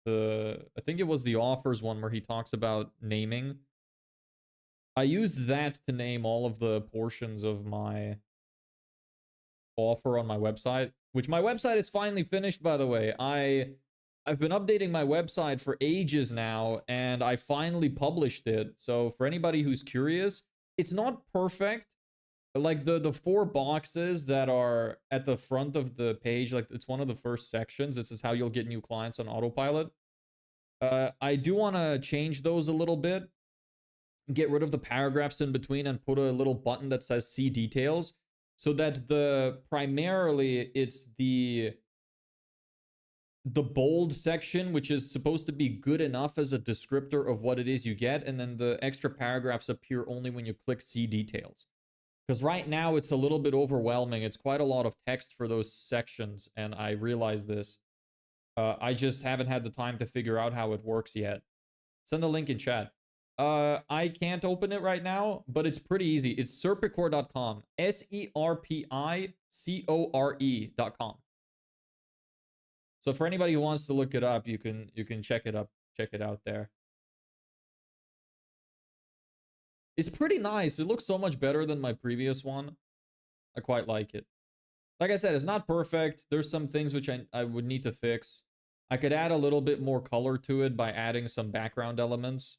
[SPEAKER 1] I think it was the Offers one where he talks about naming. I used that to name all of the portions of my offer on my website, which my website is finally finished, by the way. I've been updating my website for ages now, and I finally published it. So for anybody who's curious, it's not perfect. Like the 4 boxes that are at the front of the page, like it's one of the first sections. This is how you'll get new clients on autopilot. I do want to change those a little bit, get rid of the paragraphs in between and put a little button that says see details so that primarily it's the bold section, which is supposed to be good enough as a descriptor of what it is you get, and then the extra paragraphs appear only when you click see details. Because right now it's a little bit overwhelming. It's quite a lot of text for those sections, and I realize this. I just haven't had the time to figure out how it works yet. Send a link in chat. I can't open it right now, but it's pretty easy. It's serpicore.com. serpicore.com. So for anybody who wants to look it up, you can check it out there. It's pretty nice. It looks so much better than my previous one. I quite like it. Like I said, it's not perfect. There's some things which I would need to fix. I could add a little bit more color to it by adding some background elements.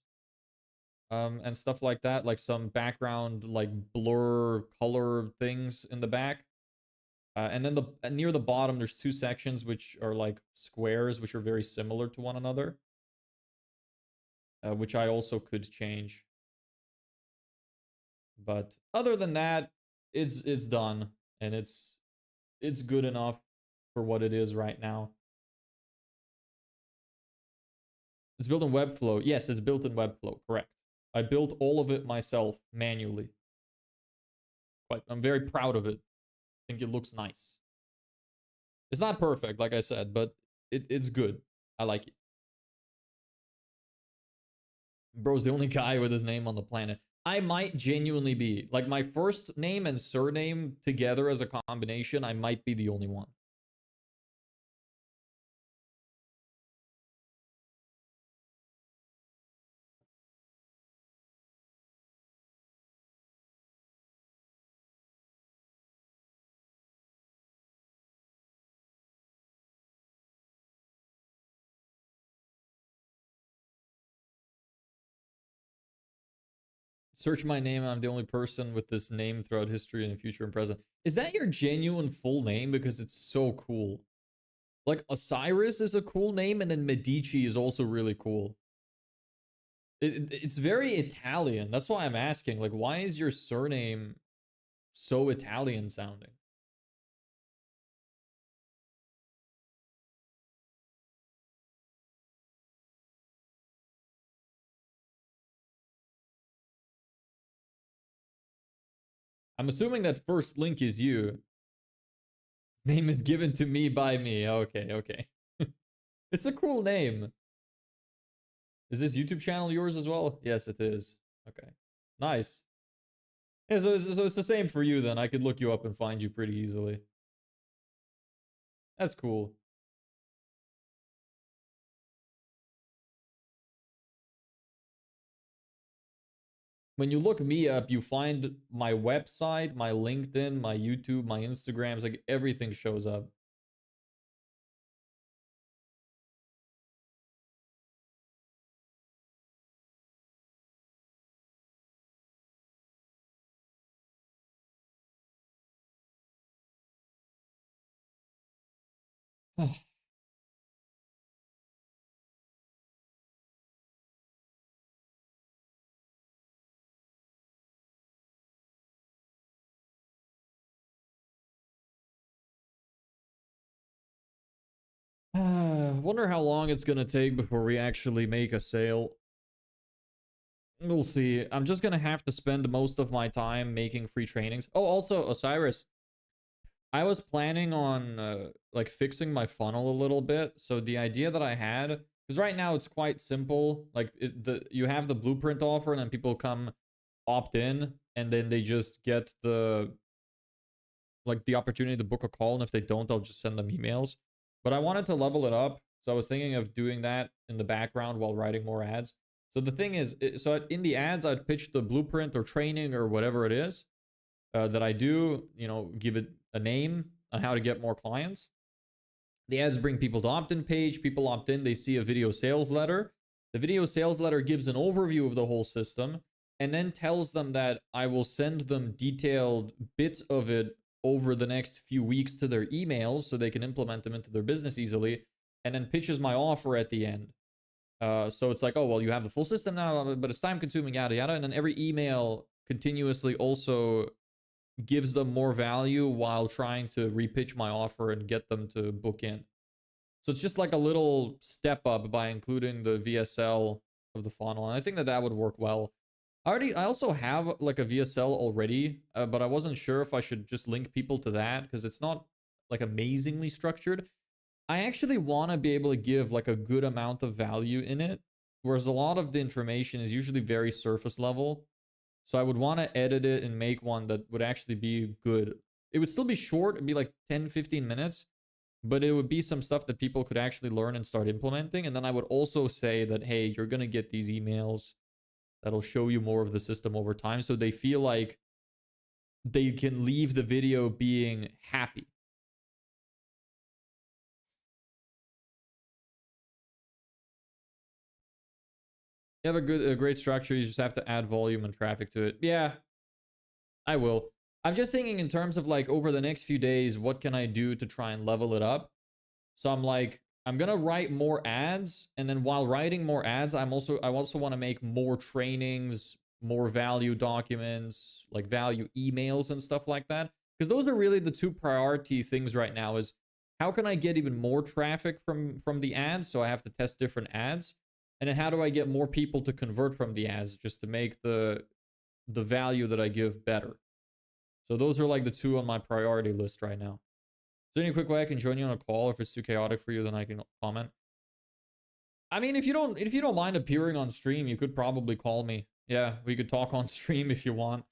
[SPEAKER 1] And stuff like that. Like some background, like blur color things in the back. And then near the bottom, there's 2 sections which are like squares, which are very similar to one another. which I also could change. But other than that, it's done, and it's good enough for what it is right now. It's built in Webflow. Yes, it's built in Webflow. Correct. I built all of it myself manually. But I'm very proud of it. I think it looks nice. It's not perfect, like I said, but it's good. I like it. Bro's the only guy with his name on the planet. I might genuinely be. Like, my first name and surname together as a combination, I might be the only one. Search my name, I'm the only person with this name throughout history and the future and present. Is that your genuine full name? Because it's so cool. Like, Osiris is a cool name, and then Medici is also really cool. It's very Italian. That's why I'm asking. Like, why is your surname so Italian sounding? I'm assuming that first link is you. Name is given to me by me. Okay, okay. It's a cool name. Is this YouTube channel yours as well? Yes, it is. Okay. Nice. Yeah, so it's the same for you then. I could look you up and find you pretty easily. That's cool. When you look me up, you find my website, my LinkedIn, my YouTube, my Instagrams, like everything shows up. Wonder how long it's gonna take before we actually make a sale. We'll see. I'm just gonna have to spend most of my time making free trainings. Oh, also, Osiris, I was planning on like fixing my funnel a little bit. So the idea that I had, because right now it's quite simple. Like you have the blueprint offer, and then people come opt in, and then they just get the opportunity to book a call, and if they don't, I'll just send them emails. But I wanted to level it up, so I was thinking of doing that in the background while writing more ads. So the thing is, so in the ads, I'd pitch the blueprint or training or whatever it is that I do, you know, give it a name on how to get more clients. The ads bring people to opt-in page. People opt in, they see a video sales letter. The video sales letter gives an overview of the whole system and then tells them that I will send them detailed bits of it over the next few weeks to their emails so they can implement them into their business easily, and then pitches my offer at the end. So it's like, oh, well, you have the full system now, but it's time consuming, yada, yada. And then every email continuously also gives them more value while trying to repitch my offer and get them to book in. So it's just like a little step up by including the VSL of the funnel. And I think that that would work well. I also have like a VSL already, but I wasn't sure if I should just link people to that because it's not like amazingly structured. I actually want to be able to give like a good amount of value in it, whereas a lot of the information is usually very surface level. So I would want to edit it and make one that would actually be good. It would still be short, it'd be like 10-15 minutes, but it would be some stuff that people could actually learn and start implementing. And then I would also say that, hey, you're going to get these emails that'll show you more of the system over time, so they feel like they can leave the video being happy. You have a great structure, you just have to add volume and traffic to it. Yeah, I will. I'm just thinking in terms of like over the next few days, what can I do to try and level it up? So I'm like, I'm gonna write more ads, and then while writing more ads, I also want to make more trainings, more value documents, like value emails and stuff like that. Because those are really the two priority things right now. Is how can I get even more traffic from the ads? So I have to test different ads, and then how do I get more people to convert from the ads, just to make the value that I give better. So those are like the two on my priority list right now. Is there any quick way I can join you on a call? If it's too chaotic for you, then I can comment. I mean, if you don't mind appearing on stream, you could probably call me. Yeah, we could talk on stream if you want.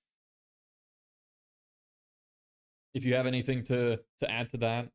[SPEAKER 1] If you have anything to add to that.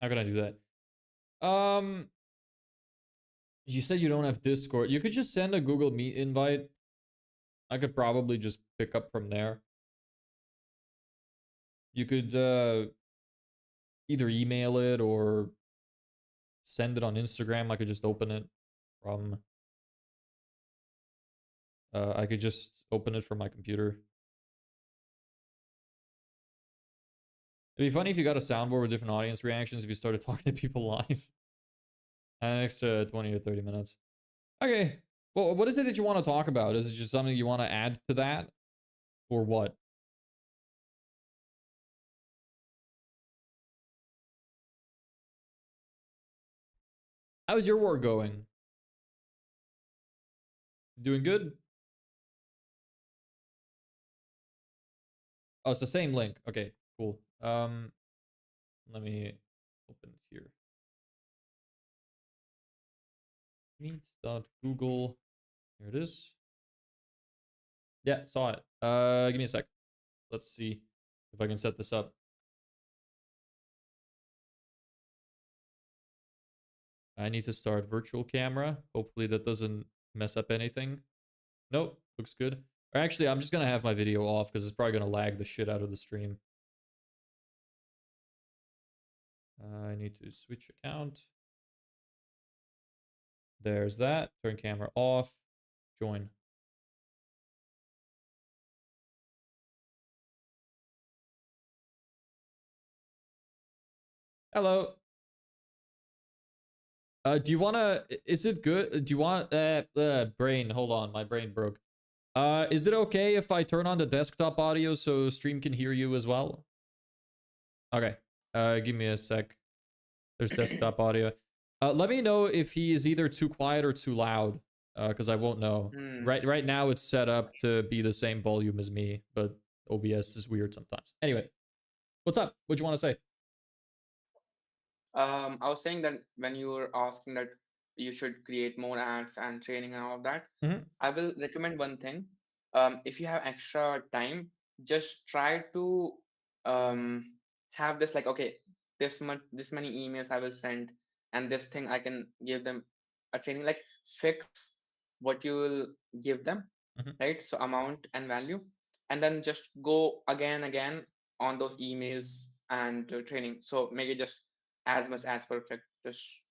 [SPEAKER 1] How can I do that? You said you don't have Discord. You could just send a Google Meet invite. I could probably just pick up from there. You could either email it or send it on Instagram. I could just open it from I could just open it from my computer. It'd be funny if you got a soundboard with different audience reactions if you started talking to people live. An extra 20 or 30 minutes. Okay. Well, what is it that you want to talk about? Is it just something you want to add to that? Or what? How's your work going? Doing good? Oh, it's the same link. Okay, cool. Let me open it here. Meet.google. Here it is. Yeah, saw it. Give me a sec. Let's see if I can set this up. I need to start virtual camera. Hopefully that doesn't mess up anything. Nope, looks good. Or actually, I'm just gonna have my video off because it's probably gonna lag the shit out of the stream. I need to switch account. There's that. Turn camera off. Join. Hello. Do you wanna? Is it good? Do you want? Brain. Hold on, my brain broke. Is it okay if I turn on the desktop audio so stream can hear you as well? Okay. Give me a sec. There's desktop audio. Let me know if he is either too quiet or too loud, because I won't know. Right now it's set up to be the same volume as me, but OBS is weird sometimes. Anyway, what's up? What you want to say?
[SPEAKER 2] I was saying that when you were asking that you should create more ads and training and all of that,
[SPEAKER 1] Mhm.
[SPEAKER 2] I will recommend one thing. If you have extra time, just try to um, have this like, okay, this many emails I will send, and this thing I can give them a training. Like fix what you will give them,
[SPEAKER 1] Mhm.
[SPEAKER 2] right? So amount and value, and then just go again on those emails and training. So make it just as much as perfect. Just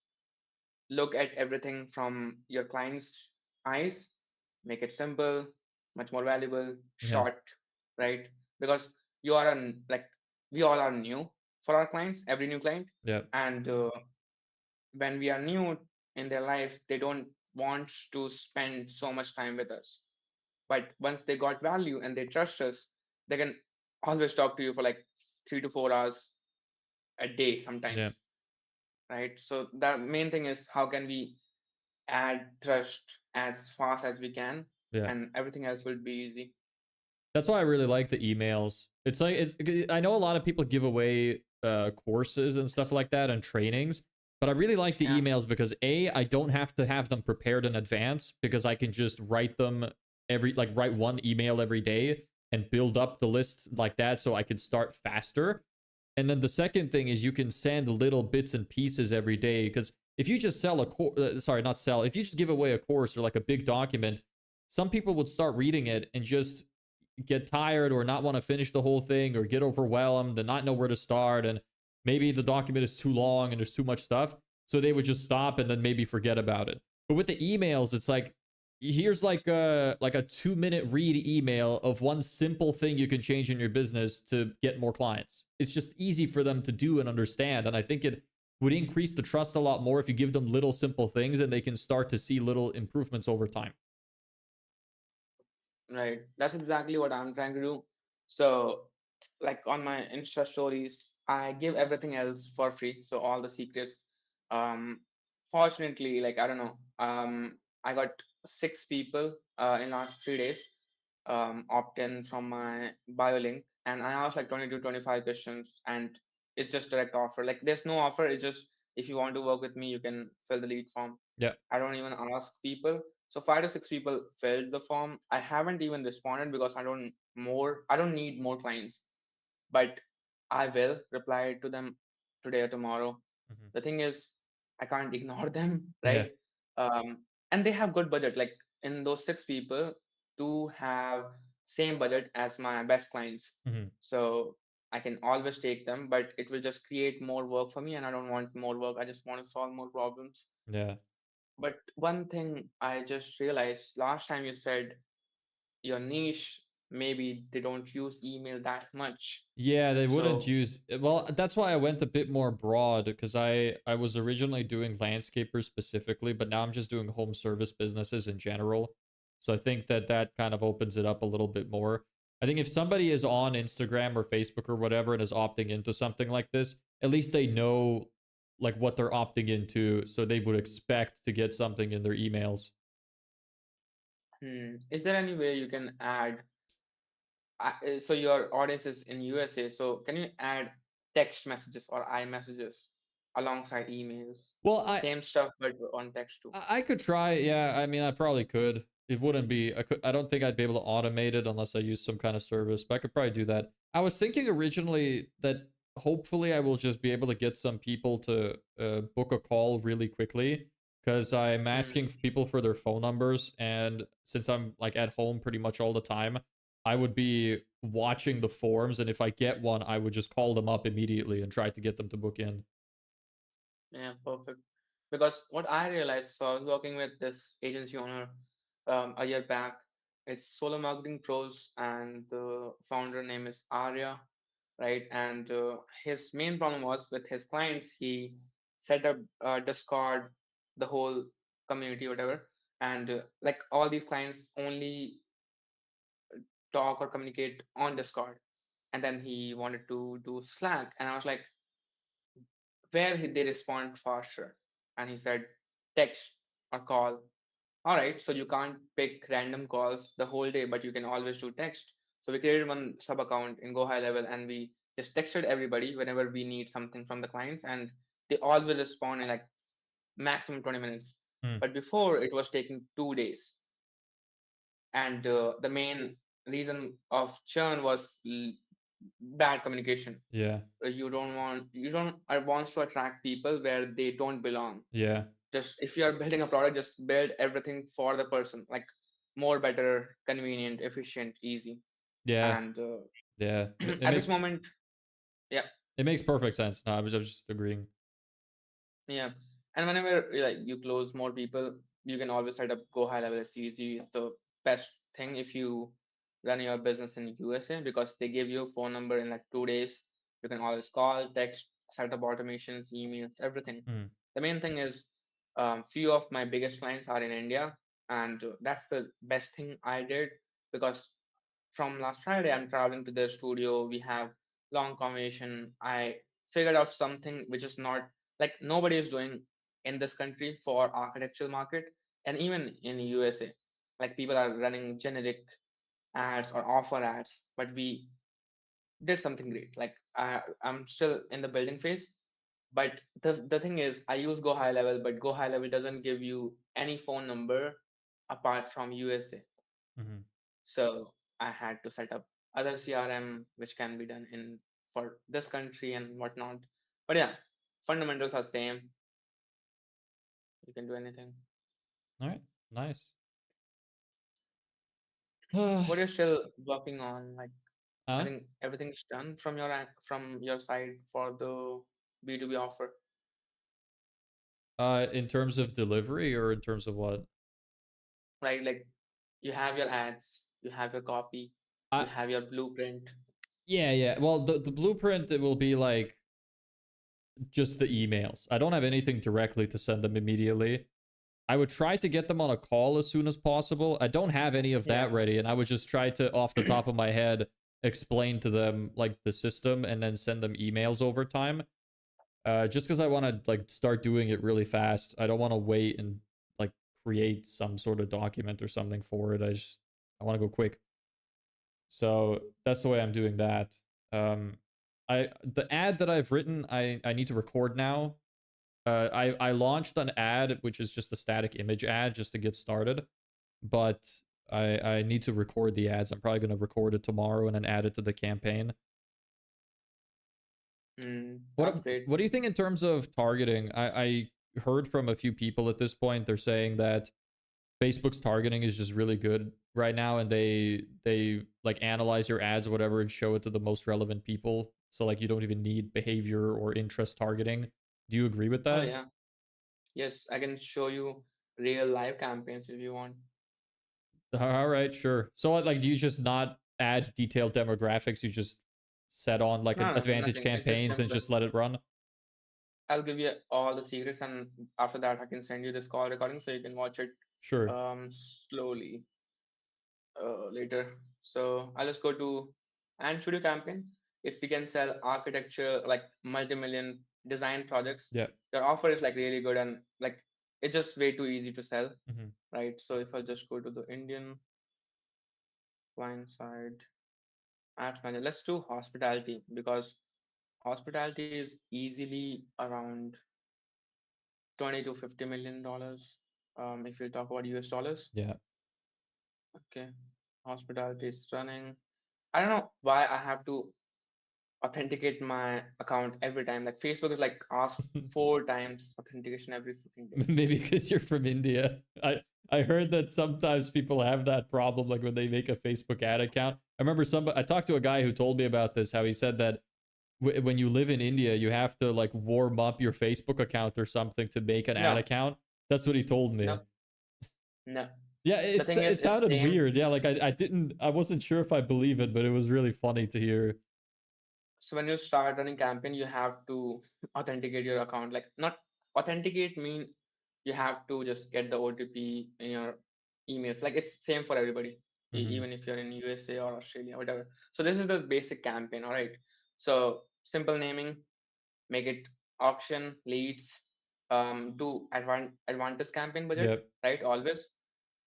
[SPEAKER 2] look at everything from your client's eyes, make it simple, much more valuable,
[SPEAKER 1] Yeah.
[SPEAKER 2] short, right? Because you are like we all are new for our clients, every new client,
[SPEAKER 1] Yeah.
[SPEAKER 2] and when we are new in their life, they don't want to spend so much time with us. But once they got value and they trust us, they can always talk to you for like 3 to 4 hours a day
[SPEAKER 1] Yeah.
[SPEAKER 2] sometimes, right? So the main thing is how can we add trust as fast as we can,
[SPEAKER 1] Yeah.
[SPEAKER 2] and everything else will be easy.
[SPEAKER 1] That's why I really like the emails. It's like I know a lot of people give away courses and stuff like that and trainings, but I really like the
[SPEAKER 2] Yeah,
[SPEAKER 1] emails because A, I don't have to have them prepared in advance because I can just write them write one email every day and build up the list like that so I can start faster. And then the second thing is you can send little bits and pieces every day because if you just sell a course, sorry, not sell, if you just give away a course or like a big document, some people would start reading it and just get tired or not want to finish the whole thing or get overwhelmed and not know where to start, and maybe the document is too long and there's too much stuff, so they would just stop and then maybe forget about it. But with the emails, it's like here's like a 2 minute read email of one simple thing you can change in your business to get more clients. It's just easy for them to do and understand, and I think it would increase the trust a lot more if you give them little simple things and they can start to see little improvements over time.
[SPEAKER 2] right. That's exactly what I'm trying to do. So, like on my Insta stories, I give everything else for free. So all the secrets. Um, Fortunately, like I don't know. I got 6 people in last 3 days opt in from my bio link, and I asked like 20 to 25 questions, and it's just direct offer. Like there's no offer. It's just if you want to work with me, you can fill the lead form.
[SPEAKER 1] Yeah.
[SPEAKER 2] I don't even ask people. So 5 to 6 people filled the form. I haven't even responded because I don't need more clients, but I will reply to them today or tomorrow.
[SPEAKER 1] Mhm.
[SPEAKER 2] The thing is, I can't ignore them,
[SPEAKER 1] Yeah.
[SPEAKER 2] right? And they have good budget. Like in those 6 people, two have same budget as my best clients,
[SPEAKER 1] Mhm.
[SPEAKER 2] so I can always take them. But it will just create more work for me, and I don't want more work. I just want to solve more problems.
[SPEAKER 1] Yeah.
[SPEAKER 2] But one thing I just realized last time you said your niche, maybe they don't use email that much.
[SPEAKER 1] Yeah, they wouldn't
[SPEAKER 2] So,
[SPEAKER 1] use well, that's why I went a bit more broad because I was originally doing landscapers specifically, but now I'm just doing home service businesses in general. So I think that that kind of opens it up a little bit more. I think if somebody is on Instagram or Facebook or whatever and is opting into something like this, at least they know like what they're opting into, so they would expect to get something in their emails.
[SPEAKER 2] is there any way you can add? So your audience is in USA, so can you add text messages or iMessages alongside emails?
[SPEAKER 1] Well, I
[SPEAKER 2] Same stuff, but on text too.
[SPEAKER 1] I could try. Yeah, I mean, I probably could. It wouldn't be. I could. I don't think I'd be able to automate it unless I use some kind of service. But I could probably do that. I was thinking originally that hopefully I will just be able to get some people to book a call really quickly because I'm
[SPEAKER 2] Hmm.
[SPEAKER 1] asking people for their phone numbers, and since I'm like at home pretty much all the time, I would be watching the forms, and if I get one, I would just call them up immediately and try to get them to book in.
[SPEAKER 2] Yeah, perfect. Because what I realized, so I was working with this agency owner a year back. It's Solo Marketing Pros, and the founder name is Arya, right? And his main problem was with his clients. He set up Discord, the whole community, whatever, and like all these clients only talk or communicate on Discord. And then he wanted to do Slack, and I was like, where they respond faster? And he said, text or call. All right, so you can't pick random calls the whole day, but you can always do text. So we created one sub account in Go High Level, and we just texted everybody whenever we need something from the clients, and they all will respond in like maximum 20 minutes.
[SPEAKER 1] Hmm.
[SPEAKER 2] But before it was taking 2 days, and the main reason of churn was bad communication.
[SPEAKER 1] Yeah.
[SPEAKER 2] You don't wants to attract people where they don't belong.
[SPEAKER 1] Yeah.
[SPEAKER 2] Just if you are building a product, just build everything for the person, like more, better, convenient, efficient, easy.
[SPEAKER 1] Yeah.
[SPEAKER 2] And
[SPEAKER 1] Yeah.
[SPEAKER 2] at this moment, yeah,
[SPEAKER 1] It makes perfect sense. No, I was just agreeing.
[SPEAKER 2] yeah. And whenever like you close more people, you can always set up Go High Level. It's easy. It's the best thing if you run your business in USA because they give you a phone number in like 2 days. You can always call, text, set up automations, emails, everything.
[SPEAKER 1] Mm.
[SPEAKER 2] The main thing is, few of my biggest clients are in India, and that's the best thing I did because from last Friday I'm traveling to their studio. We have long conversation. I figured out something which is not like nobody is doing in this country for architectural market, and even in USA, like people are running generic. ads or offer ads, but we did something great. Like I'm still in the building phase, but the thing is, I use Go High Level, but Go High Level doesn't give you any phone number apart from USA.
[SPEAKER 1] Hmm.
[SPEAKER 2] So I had to set up other CRM, which can be done in for this country and whatnot. But yeah, fundamentals are same. You can do anything.
[SPEAKER 1] All right, nice.
[SPEAKER 2] What you're still working on, like I
[SPEAKER 1] uh,
[SPEAKER 2] think everything's done from from your side for the B2B offer,
[SPEAKER 1] in terms of delivery or in terms of what?
[SPEAKER 2] right? Like you have your ads, you have your copy, you
[SPEAKER 1] I
[SPEAKER 2] have your blueprint.
[SPEAKER 1] Yeah, yeah. Well, the blueprint, it will be like just the emails. I don't have anything directly to send them immediately. I would try to get them on a call as soon as possible. I don't have any of that
[SPEAKER 2] Yeah.
[SPEAKER 1] ready, and I would just try to, off the top of my head, explain to them like the system and then send them emails over time. Just because I want to like start doing it really fast. I don't want to wait and like create some sort of document or something for it. I want to go quick. So that's the way I'm doing that. Um, the ad that I've written, I need to record now. I launched an ad which is just a static image ad just to get started, but I need to record the ads. I'm probably gonna record it tomorrow and then add it to the campaign.
[SPEAKER 2] That's great.
[SPEAKER 1] What do you think in terms of targeting? I heard from a few people at this point. They're saying that Facebook's targeting is just really good right now, and they like analyze your ads or whatever and show it to the most relevant people. So like you don't even need behavior or interest targeting. Do you agree with
[SPEAKER 2] Oh
[SPEAKER 1] that?
[SPEAKER 2] yeah. Yes, I can show you real live campaigns if you want.
[SPEAKER 1] All right, sure. So like, do you just not add detailed demographics? You just set on like an
[SPEAKER 2] No, no,
[SPEAKER 1] advantage
[SPEAKER 2] nothing. It's just
[SPEAKER 1] campaigns and
[SPEAKER 2] simple.
[SPEAKER 1] just let it run?
[SPEAKER 2] I'll give you all the secrets, and after that, I can send you this call recording so you can watch it
[SPEAKER 1] Sure.
[SPEAKER 2] slowly later. So I'll just go to and studio campaign. If we can sell architecture like multi-million design projects,
[SPEAKER 1] Yeah.
[SPEAKER 2] your offer is like really good and like it's just way too easy to sell,
[SPEAKER 1] Hmm.
[SPEAKER 2] right? So if I just go to the Indian client side, ads manager, let's do hospitality because hospitality is easily around 20 to 50 million dollars. If you talk about US dollars,
[SPEAKER 1] Yeah.
[SPEAKER 2] okay, hospitality is running. I don't know why I have to authenticate my account every time. Like Facebook is like ask 4 times authentication every freaking day.
[SPEAKER 1] Maybe because you're from India. I heard that sometimes people have that problem, like when they make a Facebook ad account. I remember I talked to a guy who told me about this. How he said that when you live in India, you have to like warm up your Facebook account or something to make an ad
[SPEAKER 2] No,
[SPEAKER 1] account. That's what he told me.
[SPEAKER 2] no, no.
[SPEAKER 1] Yeah,
[SPEAKER 2] The thing is,
[SPEAKER 1] it
[SPEAKER 2] it's
[SPEAKER 1] sounded
[SPEAKER 2] same.
[SPEAKER 1] weird. Yeah, like I wasn't sure if I believe it, but it was really funny to hear.
[SPEAKER 2] So when you start running campaign, you have to authenticate your account. Like not authenticate mean you have to just get the OTP in your emails. Like it's same for everybody,
[SPEAKER 1] Hmm.
[SPEAKER 2] even if you're in USA or Australia, whatever. So this is the basic campaign. All right. So simple naming, make it auction leads, do advantage campaign budget,
[SPEAKER 1] Yep.
[SPEAKER 2] right? Always,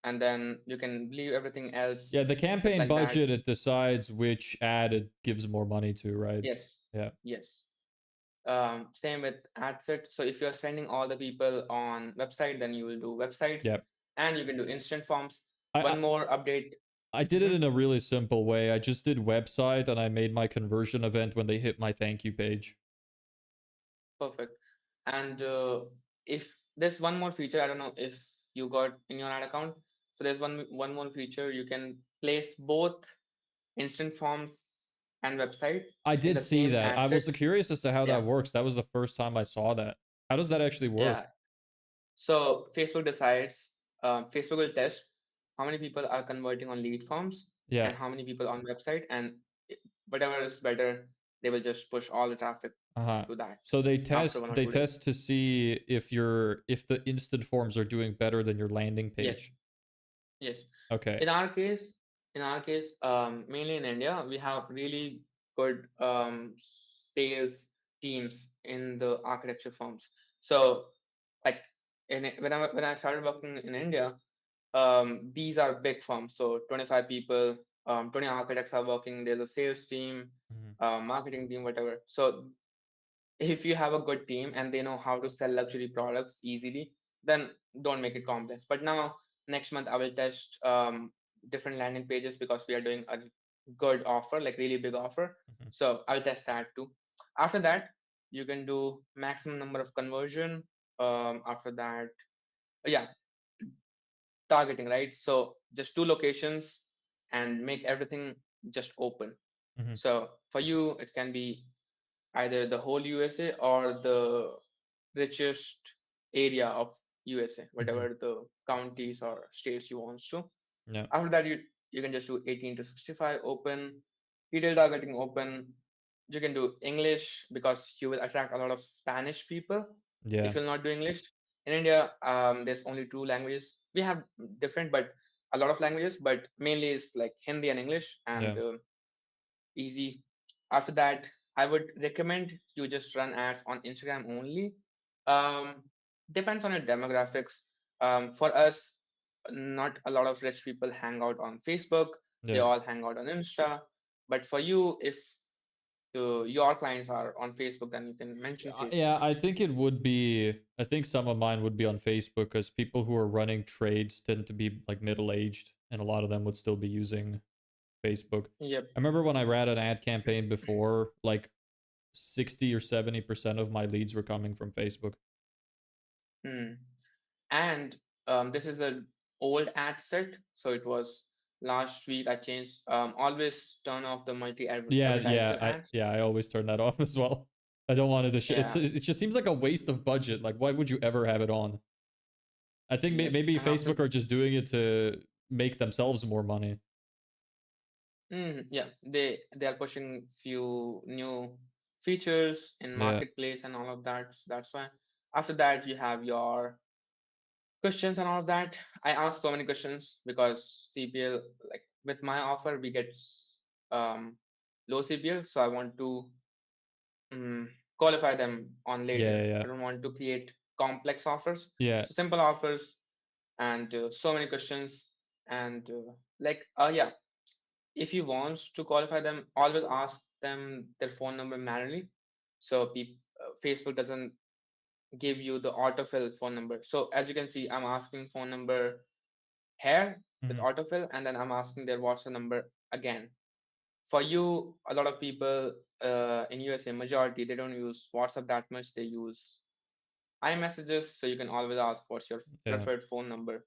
[SPEAKER 2] and then you can leave everything
[SPEAKER 1] Yeah,
[SPEAKER 2] else
[SPEAKER 1] the
[SPEAKER 2] just
[SPEAKER 1] campaign
[SPEAKER 2] like that.
[SPEAKER 1] budget, it decides which ad it gives more money to, right?
[SPEAKER 2] Yes,
[SPEAKER 1] Yeah.
[SPEAKER 2] yes. Same with ad set. So if you're sending all the people on website, then you will do websites,
[SPEAKER 1] Yep.
[SPEAKER 2] and you can do instant forms.
[SPEAKER 1] I, I
[SPEAKER 2] One more update.
[SPEAKER 1] I did it
[SPEAKER 2] Mhm.
[SPEAKER 1] in a really simple way. I just did website and I made my conversion event when they hit my thank you page.
[SPEAKER 2] Perfect. And if there's one more feature, I don't know if you got in your ad account. So there's one more feature. You can place both instant forms and website
[SPEAKER 1] I
[SPEAKER 2] in
[SPEAKER 1] did
[SPEAKER 2] the
[SPEAKER 1] see
[SPEAKER 2] same
[SPEAKER 1] that.
[SPEAKER 2] ad
[SPEAKER 1] I
[SPEAKER 2] set.
[SPEAKER 1] was curious as to how
[SPEAKER 2] Yeah,
[SPEAKER 1] that works. That was the first time I saw that. How does that actually work?
[SPEAKER 2] yeah. So Facebook decides, Facebook will test how many people are converting on lead forms
[SPEAKER 1] Yeah.
[SPEAKER 2] and how many people on website, and whatever is better, they will just push all the traffic
[SPEAKER 1] Uh-huh.
[SPEAKER 2] to that
[SPEAKER 1] So
[SPEAKER 2] after 1 or 2 days.
[SPEAKER 1] test to see if the instant forms are doing better than your landing
[SPEAKER 2] Yes,
[SPEAKER 1] page.
[SPEAKER 2] yes.
[SPEAKER 1] Okay.
[SPEAKER 2] In our case, mainly in India, we have really good sales teams in the architecture firms. So, like when I started working in India, these are big firms, so 25 people. 20 architects are working. There's a sales team,
[SPEAKER 1] Mhm.
[SPEAKER 2] marketing team, whatever. So if you have a good team and they know how to sell luxury products easily, then don't make it complex. But now next month I will test different landing pages because we are doing a good offer, like really big offer.
[SPEAKER 1] Mhm.
[SPEAKER 2] So I'll test that too. After that, you can do maximum number of conversion. After that, yeah, targeting, right? So just two locations and make everything just open.
[SPEAKER 1] Mhm.
[SPEAKER 2] So for you, it can be either the whole USA or the richest area of USA,
[SPEAKER 1] Mhm.
[SPEAKER 2] whatever the counties or states you want to.
[SPEAKER 1] Yeah.
[SPEAKER 2] After that, you can just do 18 to 65 open, detail targeting open. You can do English because you will attract a lot of Spanish people
[SPEAKER 1] Yeah.
[SPEAKER 2] if you'll not do English. In India, there's only two languages. We have different, but a lot of languages, but mainly it's like Hindi and English, and
[SPEAKER 1] Yeah.
[SPEAKER 2] easy. After that, I would recommend you just run ads on Instagram only. Um, Depends on your demographics. For us, not a lot of rich people hang out on Facebook. They
[SPEAKER 1] Yeah.
[SPEAKER 2] all hang out on Insta. But for you, if your clients are on Facebook, then you can mention Facebook.
[SPEAKER 1] Yeah, I think it would be. I think some of mine would be on Facebook because people who are running trades tend to be like middle aged, and a lot of them would still be using Facebook.
[SPEAKER 2] Yep.
[SPEAKER 1] I remember when I ran an ad campaign before, like 60 or 70% of my leads were coming from Facebook.
[SPEAKER 2] Hmm. And this is an old ad set, so it was last week. I changed. Always turn off the multi
[SPEAKER 1] Yeah,
[SPEAKER 2] advertiser ads.
[SPEAKER 1] I always turn that off as well. I don't want it to.
[SPEAKER 2] Yeah.
[SPEAKER 1] It just seems like a waste of budget. Like, why would you ever have it on? I think
[SPEAKER 2] Yep.
[SPEAKER 1] maybe
[SPEAKER 2] And after,
[SPEAKER 1] Facebook are just doing it to make themselves more money.
[SPEAKER 2] yeah, they are pushing few new features in
[SPEAKER 1] Yeah,
[SPEAKER 2] marketplace and all of that. So that's why. After that, you have your questions and all of that. I ask so many questions because CPL, like with my offer, we get um, low CPL, so I want to um, qualify them on
[SPEAKER 1] yeah,
[SPEAKER 2] later.
[SPEAKER 1] yeah,
[SPEAKER 2] I don't want to create complex offers.
[SPEAKER 1] yeah,
[SPEAKER 2] So simple offers and so many questions and yeah, if you want to qualify them, always ask them their phone number manually. So Facebook doesn't give you the autofill phone number. So as you can see, I'm asking phone number here with
[SPEAKER 1] yeah.
[SPEAKER 2] autofill, and then I'm asking their WhatsApp number again. For you, a lot of people in USA, majority, they don't use WhatsApp that much. They use iMessages, so you can always ask what's your
[SPEAKER 1] Yeah.
[SPEAKER 2] preferred phone number.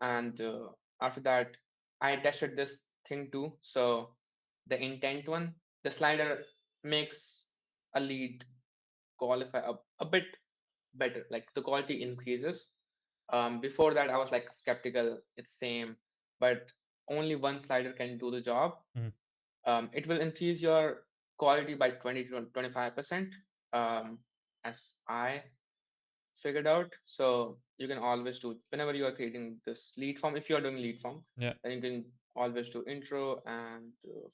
[SPEAKER 2] And after that, I tested this thing too. So the intent one, the slider makes a lead qualify a bit better, like the quality increases. Before that I was like skeptical, it's same, but only one slider can do the job.
[SPEAKER 1] Mhm.
[SPEAKER 2] It will increase your quality by 20 to 25%, as I figured out. So you can always do whenever you are creating this lead form. If you are doing lead form,
[SPEAKER 1] Yeah.
[SPEAKER 2] then you can always do intro and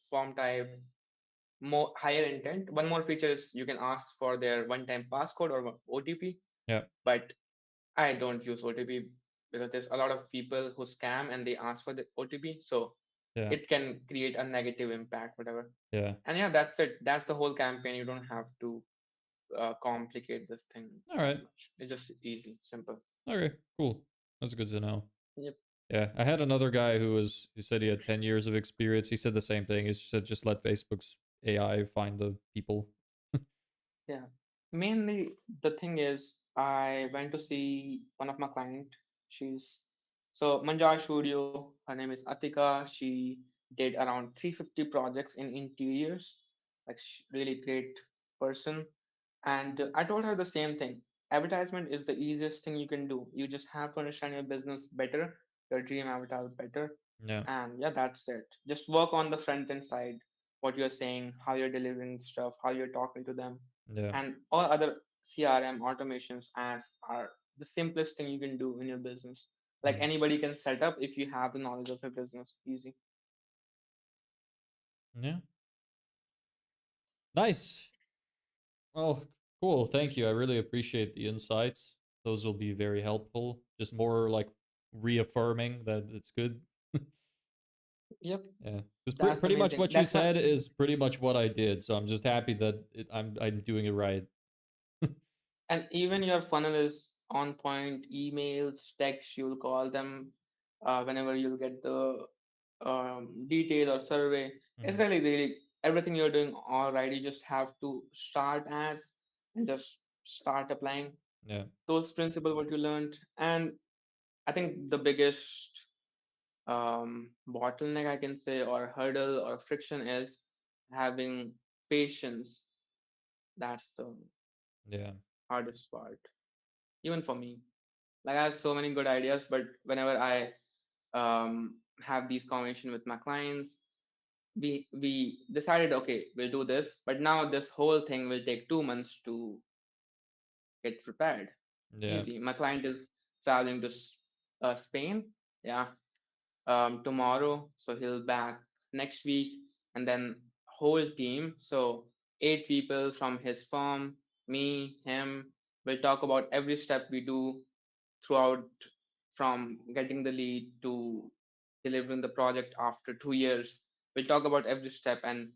[SPEAKER 2] form type, more higher intent. One more feature is you can ask for their one-time passcode or OTP,
[SPEAKER 1] Yeah.
[SPEAKER 2] but I don't use OTP because there's a lot of people who scam and they ask for the OTP. So
[SPEAKER 1] Yeah.
[SPEAKER 2] it can create a negative impact, whatever.
[SPEAKER 1] Yeah.
[SPEAKER 2] And yeah, that's it. That's the whole campaign. You don't have to complicate this thing
[SPEAKER 1] All
[SPEAKER 2] that
[SPEAKER 1] right.
[SPEAKER 2] much. It's just easy, simple.
[SPEAKER 1] Okay. Cool. That's good to know.
[SPEAKER 2] Yep.
[SPEAKER 1] Yeah, I had another guy who said he had 10 years of experience. He said the same thing. He said just let Facebook's AI find the people.
[SPEAKER 2] Yeah. Mainly the thing is I went to see one of my client. She's so Manjar Studio. Her name is Atika. She did around 350 projects in interiors. Like really great person. And I told her the same thing. Advertisement is the easiest thing you can do. You just have to understand your business better, your dream avatar better.
[SPEAKER 1] Yeah.
[SPEAKER 2] And yeah, that's it. Just work on the front end side, what you're saying, how you're delivering stuff, how you're talking to them.
[SPEAKER 1] Yeah.
[SPEAKER 2] And all other CRM automations, ads are the simplest thing you can do in your business. Like
[SPEAKER 1] Mm.
[SPEAKER 2] anybody can set up if you have the knowledge of your business. Easy.
[SPEAKER 1] Yeah. Nice. Oh, cool. Thank you. I really appreciate the insights. Those will be very helpful. Just more like reaffirming that it's good.
[SPEAKER 2] Yep,
[SPEAKER 1] Yeah, because
[SPEAKER 2] that's the
[SPEAKER 1] pretty
[SPEAKER 2] main
[SPEAKER 1] much
[SPEAKER 2] thing.
[SPEAKER 1] what you
[SPEAKER 2] That's why,
[SPEAKER 1] said is pretty much what I did. So I'm just happy that I'm doing it right.
[SPEAKER 2] and even your funnel is on point. Emails, text, you'll call them whenever you'll get the detail or survey. It's
[SPEAKER 1] Hmm.
[SPEAKER 2] really everything you're doing all right. You just have to start ads and just start applying
[SPEAKER 1] Yeah,
[SPEAKER 2] those principles what you learned. And I think the biggest bottleneck I can say, or hurdle or friction, is having patience. That's the
[SPEAKER 1] yeah,
[SPEAKER 2] hardest part, even for me. Like I have so many good ideas, but whenever I have these conversations with my clients, we decided, okay, we'll do this, but now this whole thing will take 2 months to get prepared.
[SPEAKER 1] yeah.
[SPEAKER 2] Easy. My client is traveling to Spain. Yeah, tomorrow, so he'll back next week, and then whole team, so 8 people from his firm, me, him, will talk about every step we do throughout, from getting the lead to delivering the project after 2 years. We'll talk about every step and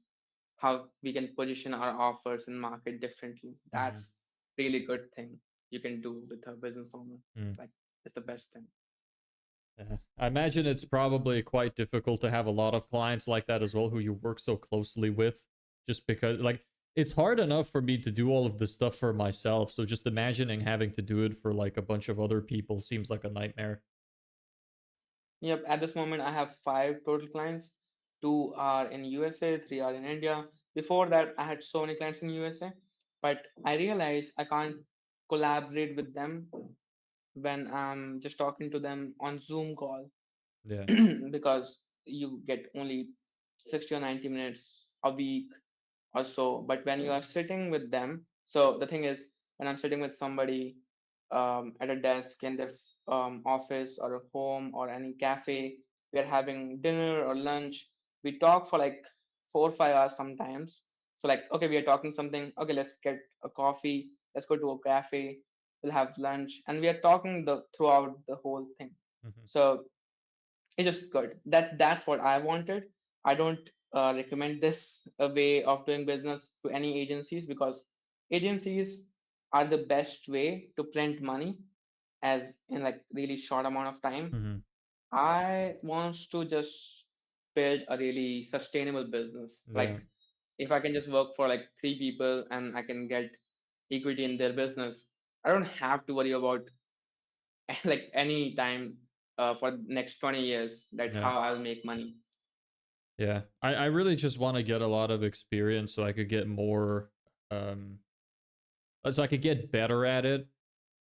[SPEAKER 2] how we can position our offers and market differently.
[SPEAKER 1] Hmm.
[SPEAKER 2] That's really good thing you can do with a business owner.
[SPEAKER 1] Mm.
[SPEAKER 2] Like, it's the best thing.
[SPEAKER 1] Yeah. I imagine it's probably quite difficult to have a lot of clients like that as well, who you work so closely with, just because like it's hard enough for me to do all of this stuff for myself. So just imagining having to do it for like a bunch of other people seems like a nightmare.
[SPEAKER 2] Yep, at this moment I have 5 total clients. Two are in USA, three are in India. Before that, I had so many clients in USA, but I realized I can't collaborate with them when I'm just talking to them on Zoom call
[SPEAKER 1] Yeah.
[SPEAKER 2] because you get only 60 or 90 minutes a week or so. But when you are sitting with them, so the thing is, when I'm sitting with somebody at a desk in their office or a home or any cafe, we are having dinner or lunch. We talk for like 4 or 5 hours sometimes. So like, okay, we are talking something. Okay, let's get a coffee. Let's go to a cafe. We'll have lunch, and we are talking the throughout the whole thing.
[SPEAKER 1] Hmm.
[SPEAKER 2] So it's just good. That's what I wanted. I don't recommend this way of doing business to any agencies, because agencies are the best way to print money as in like really short amount of time.
[SPEAKER 1] Hmm.
[SPEAKER 2] I wants to just build a really sustainable business.
[SPEAKER 1] Yeah.
[SPEAKER 2] Like if I can just work for like 3 people and I can get equity in their business, I don't have to worry about like any time for next 20 years that
[SPEAKER 1] Yeah.
[SPEAKER 2] how I'll make money.
[SPEAKER 1] Yeah. I really just want to get a lot of experience so I could get more um so I could get better at it.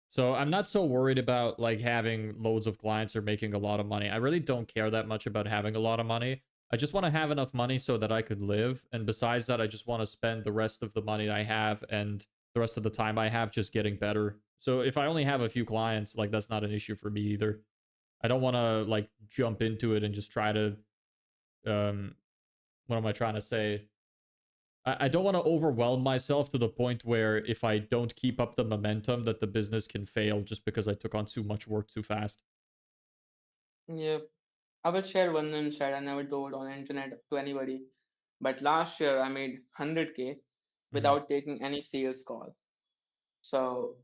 [SPEAKER 1] So I'm not so worried about like having loads of clients or making a lot of money. I really don't care that much about having a lot of money. I just want to have enough money so that I could live. And besides that, I just want to spend the rest of the money I have and the rest of the time I have just getting better. So if I only have a few clients, like that's not an issue for me either. I don't want to like jump into it and just try to um what am I trying to say? I don't want to overwhelm myself to the point where if I don't keep up the momentum that the business can fail just because I took on too much work too fast.
[SPEAKER 2] Yeah, I will share one insight I never told on internet to anybody. But last year I made 100K
[SPEAKER 1] Hmm.
[SPEAKER 2] without taking any sales call. So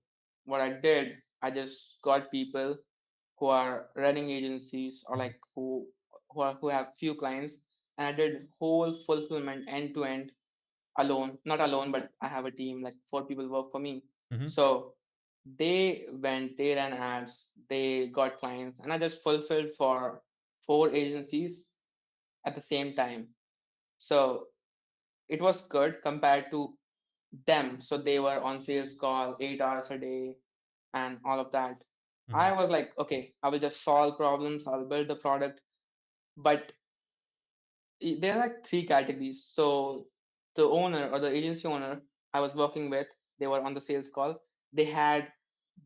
[SPEAKER 2] what I did, I just got people who are running agencies or
[SPEAKER 1] Hmm.
[SPEAKER 2] like who have few clients, and I did whole fulfillment end to end alone. Not alone, but I have a team, like 4 people work for me.
[SPEAKER 1] Hmm.
[SPEAKER 2] So they ran ads, they got clients, and I just fulfilled for 4 agencies at the same time. So it was good compared to them. So they were on sales call 8 hours a day and all of that.
[SPEAKER 1] Hmm.
[SPEAKER 2] I was like, okay, I will just solve problems, I'll build the product. But there are like 3 categories. So the owner or the agency owner I was working with, they were on the sales call. They had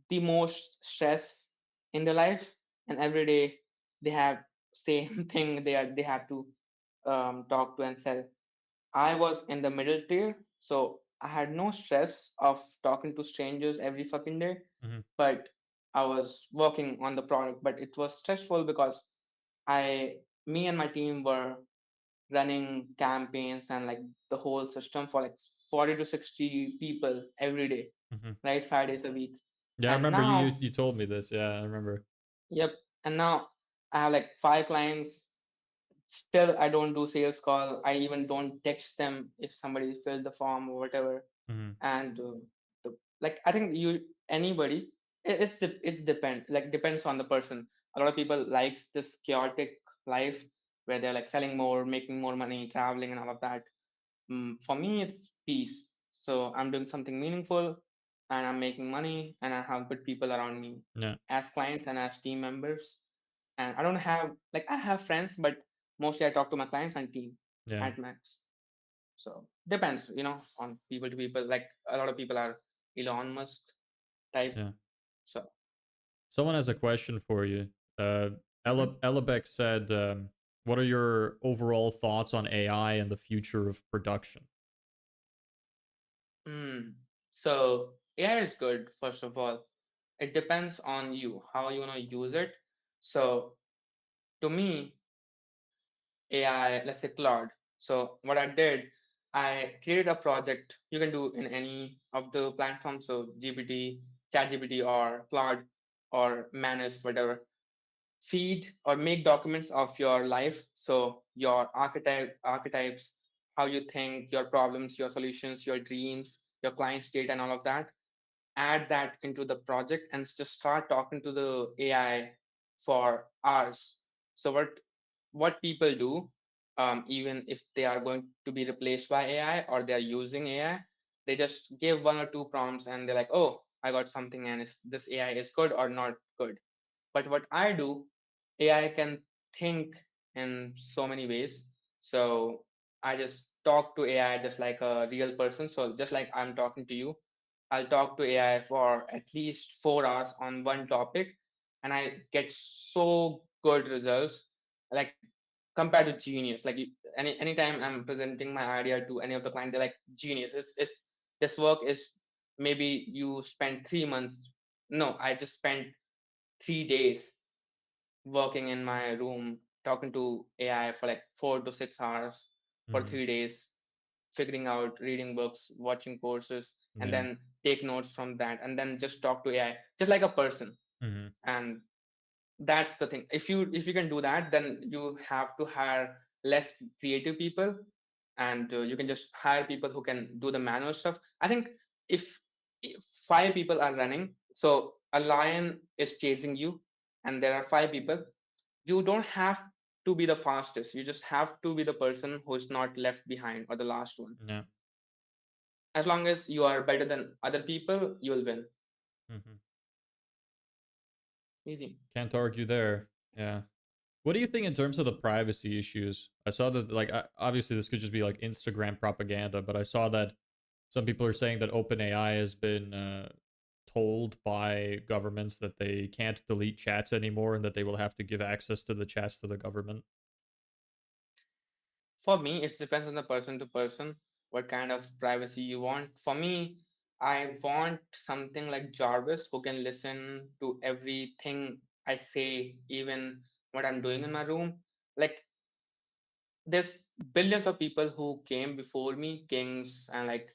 [SPEAKER 2] the most stress in their life, and every day they have same thing they have to talk to and sell. I was in the middle tier, so I had no stress of talking to strangers every fucking day,
[SPEAKER 1] Hmm.
[SPEAKER 2] but I was working on the product. But it was stressful because I me and my team were running campaigns and like the whole system for like 40 to 60 people every day,
[SPEAKER 1] Hmm.
[SPEAKER 2] right? 5 days a week.
[SPEAKER 1] Yeah, I
[SPEAKER 2] And
[SPEAKER 1] remember you
[SPEAKER 2] now,
[SPEAKER 1] you told me this. Yeah, I remember.
[SPEAKER 2] yep. And now I have like 5 clients. Still, I don't do sales call. I even don't text them if somebody filled the form or whatever.
[SPEAKER 1] Hmm.
[SPEAKER 2] And like I think you anybody, it's depends on the person. A lot of people likes this chaotic life where they're like selling more, making more money, traveling, and all of that. For me, it's peace. So I'm doing something meaningful, and I'm making money, and I have good people around me
[SPEAKER 1] Yeah,
[SPEAKER 2] as clients and as team members. And I don't have like I have friends, but mostly I talk to my clients and team
[SPEAKER 1] yeah,
[SPEAKER 2] at max. So depends, on people to people. Like a lot of people are Elon Musk type.
[SPEAKER 1] yeah.
[SPEAKER 2] So
[SPEAKER 1] Someone has a question for you. Uh,
[SPEAKER 2] mhm.
[SPEAKER 1] Elabek said, "What are your overall thoughts on AI and the future of production?"
[SPEAKER 2] mm. So AI is good, first of all. It depends on you, how you wanna use it. So to me, AI, let's say Claude. So what I did, I created a project you can do in any of the platforms, so GPT, ChatGPT, or Claude, or Manus, whatever. Feed or make documents of your life, so your archetypes, how you think, your problems, your solutions, your dreams, your client's data, and all of that. Add that into the project and just start talking to the AI for hours. So what people do, even if they are going to be replaced by AI or they are using AI, they just give 1 or 2 prompts and they're like, oh, I got something, and this AI is good or not good. But what I do, AI can think in so many ways. So I just talk to AI just like a real person. So just like I'm talking to you, I'll talk to AI for at least 4 hours on one topic, and I get so good results. Like compared to genius, like anytime I'm presenting my idea to any of the client, they're like genius. It's this work is maybe you spent 3 months. No, I just spent 3 days working in my room talking to AI for like 4 to 6 hours for
[SPEAKER 1] Hmm.
[SPEAKER 2] 3 days, figuring out, reading books, watching courses, and
[SPEAKER 1] Yeah.
[SPEAKER 2] then take notes from that, and then just talk to AI just like a person.
[SPEAKER 1] Hmm.
[SPEAKER 2] And that's the thing. If you can do that, then you have to hire less creative people, and you can just hire people who can do the manual stuff. I think if, if 5 people are running, so a lion is chasing you, and there are 5 people, you don't have to be the fastest, you just have to be the person who's not left behind or the last one.
[SPEAKER 1] Yeah.
[SPEAKER 2] As long as you are better than other people, you'll win.
[SPEAKER 1] Hmm.
[SPEAKER 2] Easy.
[SPEAKER 1] Can't argue there. Yeah. What do you think in terms of the privacy issues? I saw that, like, obviously this could just be like Instagram propaganda, but I saw that some people are saying that OpenAI has been told by governments that they can't delete chats anymore and that they will have to give access to the chats to the government.
[SPEAKER 2] For me, it depends on the person to person, what kind of privacy you want. For me, I want something like Jarvis who can listen to everything I say, even what I'm doing in my room. Like, there's billions of people who came before me, kings and like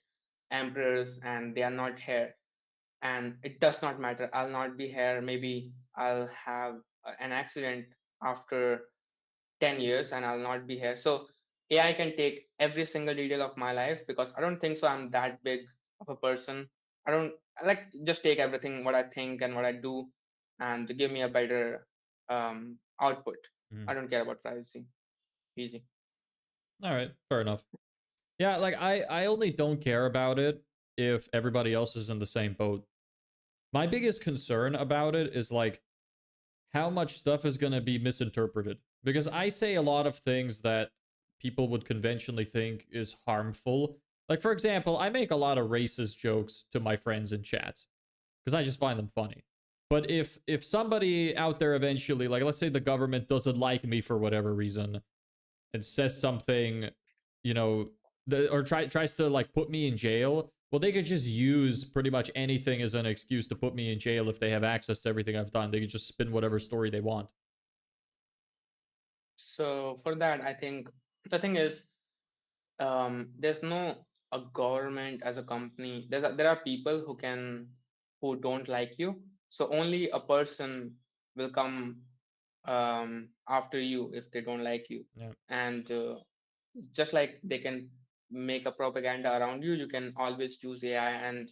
[SPEAKER 2] emperors, and they are not here. And it does not matter. I'll not be here. Maybe I'll have an accident after 10 years and I'll not be here. So AI can take every single detail of my life because I don't think so. I'm that big of a person. I don't I like just take everything what I think and what I do and to give me a better output.
[SPEAKER 1] Mm.
[SPEAKER 2] I don't care about privacy. Easy.
[SPEAKER 1] All right, fair enough. Yeah, like I only don't care about it if everybody else is in the same boat. My biggest concern about it is like how much stuff is going to be misinterpreted, because I say a lot of things that people would conventionally think is harmful. Like, for example, I make a lot of racist jokes to my friends in chat because I just find them funny. But if somebody out there eventually, like, let's say the government doesn't like me for whatever reason and says something, you know, or tries to like put me in jail, well, they could just use pretty much anything as an excuse to put me in jail if they have access to everything I've done. They could just spin whatever story they want.
[SPEAKER 2] So for that, I think the thing is, there's no a government as a company. There are people who don't like you. So only a person will come after you if they don't like you.
[SPEAKER 1] Yeah.
[SPEAKER 2] And just like they can make a propaganda around you, you can always use AI and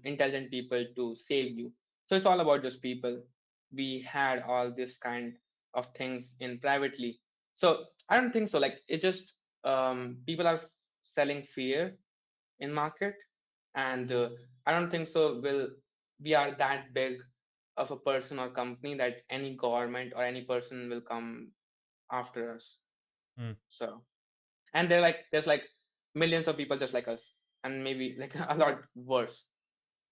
[SPEAKER 2] intelligent people to save you. So it's all about just people. We had all this kind of things in privately. So I don't think so. Like it just people are selling fear in market, and I don't think so. Will we are that big of a person or company that any government or any person will come after us.
[SPEAKER 1] Mm,
[SPEAKER 2] So and they're like there's like millions of people just like us, and maybe like a lot worse.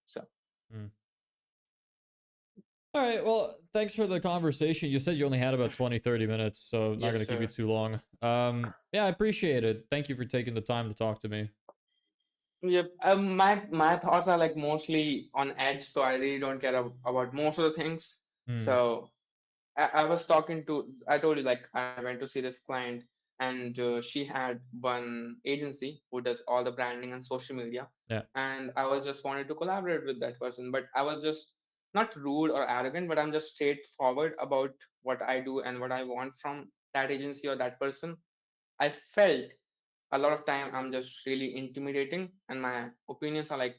[SPEAKER 2] So
[SPEAKER 1] mm. All right, well, thanks for the conversation. You said you only had about 20, 30 minutes, so not
[SPEAKER 2] yes,
[SPEAKER 1] going to keep you
[SPEAKER 2] sir.
[SPEAKER 1] too long. Yeah, I appreciate it. Thank you for taking the time to talk to me.
[SPEAKER 2] Yep. My thoughts are like mostly on edge, so I really don't care about most of the things.
[SPEAKER 1] Hmm.
[SPEAKER 2] So I was talking to, I told you like I went to see this client, and she had one agency who does all the branding and social media,
[SPEAKER 1] Yeah.
[SPEAKER 2] and I was just wanted to collaborate with that person, but I was just not rude or arrogant, but I'm just straightforward about what I do and what I want from that agency or that person. I felt a lot of time I'm just really intimidating, and my opinions are like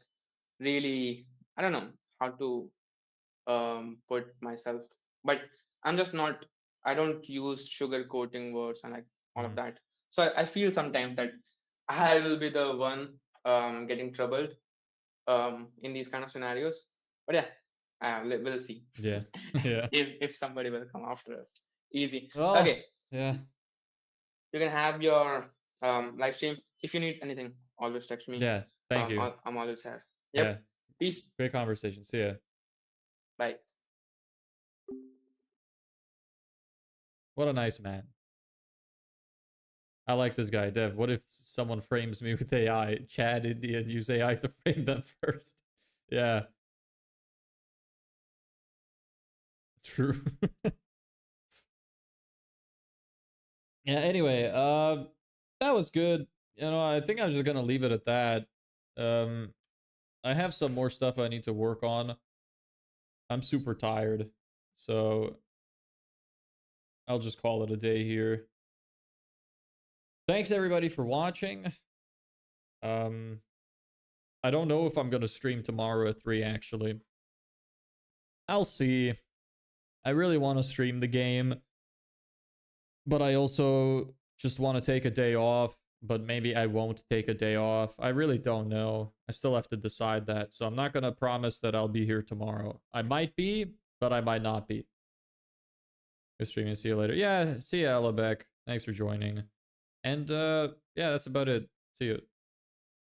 [SPEAKER 2] really, I don't know how to put myself, but I'm just not, I don't use sugar coating words and like all of
[SPEAKER 1] Mm,
[SPEAKER 2] that. So I feel sometimes that I will be the one getting troubled in these kind of scenarios. But yeah, we'll see
[SPEAKER 1] yeah. Yeah.
[SPEAKER 2] if somebody will come after us. Easy.
[SPEAKER 1] Well,
[SPEAKER 2] Okay,
[SPEAKER 1] yeah.
[SPEAKER 2] you can have your live stream. If you need anything, always text me.
[SPEAKER 1] Yeah. Thank you.
[SPEAKER 2] I'm always here. Yep.
[SPEAKER 1] Yeah.
[SPEAKER 2] Peace.
[SPEAKER 1] Great conversation. See ya.
[SPEAKER 2] Bye.
[SPEAKER 1] What a nice man. I like this guy, Dev. What if someone frames me with AI? Chad Indian use AI to frame them first. Yeah, true. Yeah, anyway, that was good. You know, I think I'm just gonna leave it at that. Um, I have some more stuff I need to work on. I'm super tired, so I'll just call it a day here. Thanks everybody for watching. Um, I don't know if I'm gonna stream tomorrow at 3 actually. I'll see. I really want to stream the game, but I also just want to take a day off, but maybe I won't take a day off. I really don't know. I still have to decide that. So I'm not going to promise that I'll be here tomorrow. I might be, but I might not be. Good streaming. See you later. Yeah, see ya, Alabek. Thanks for joining. And yeah, that's about it. See you.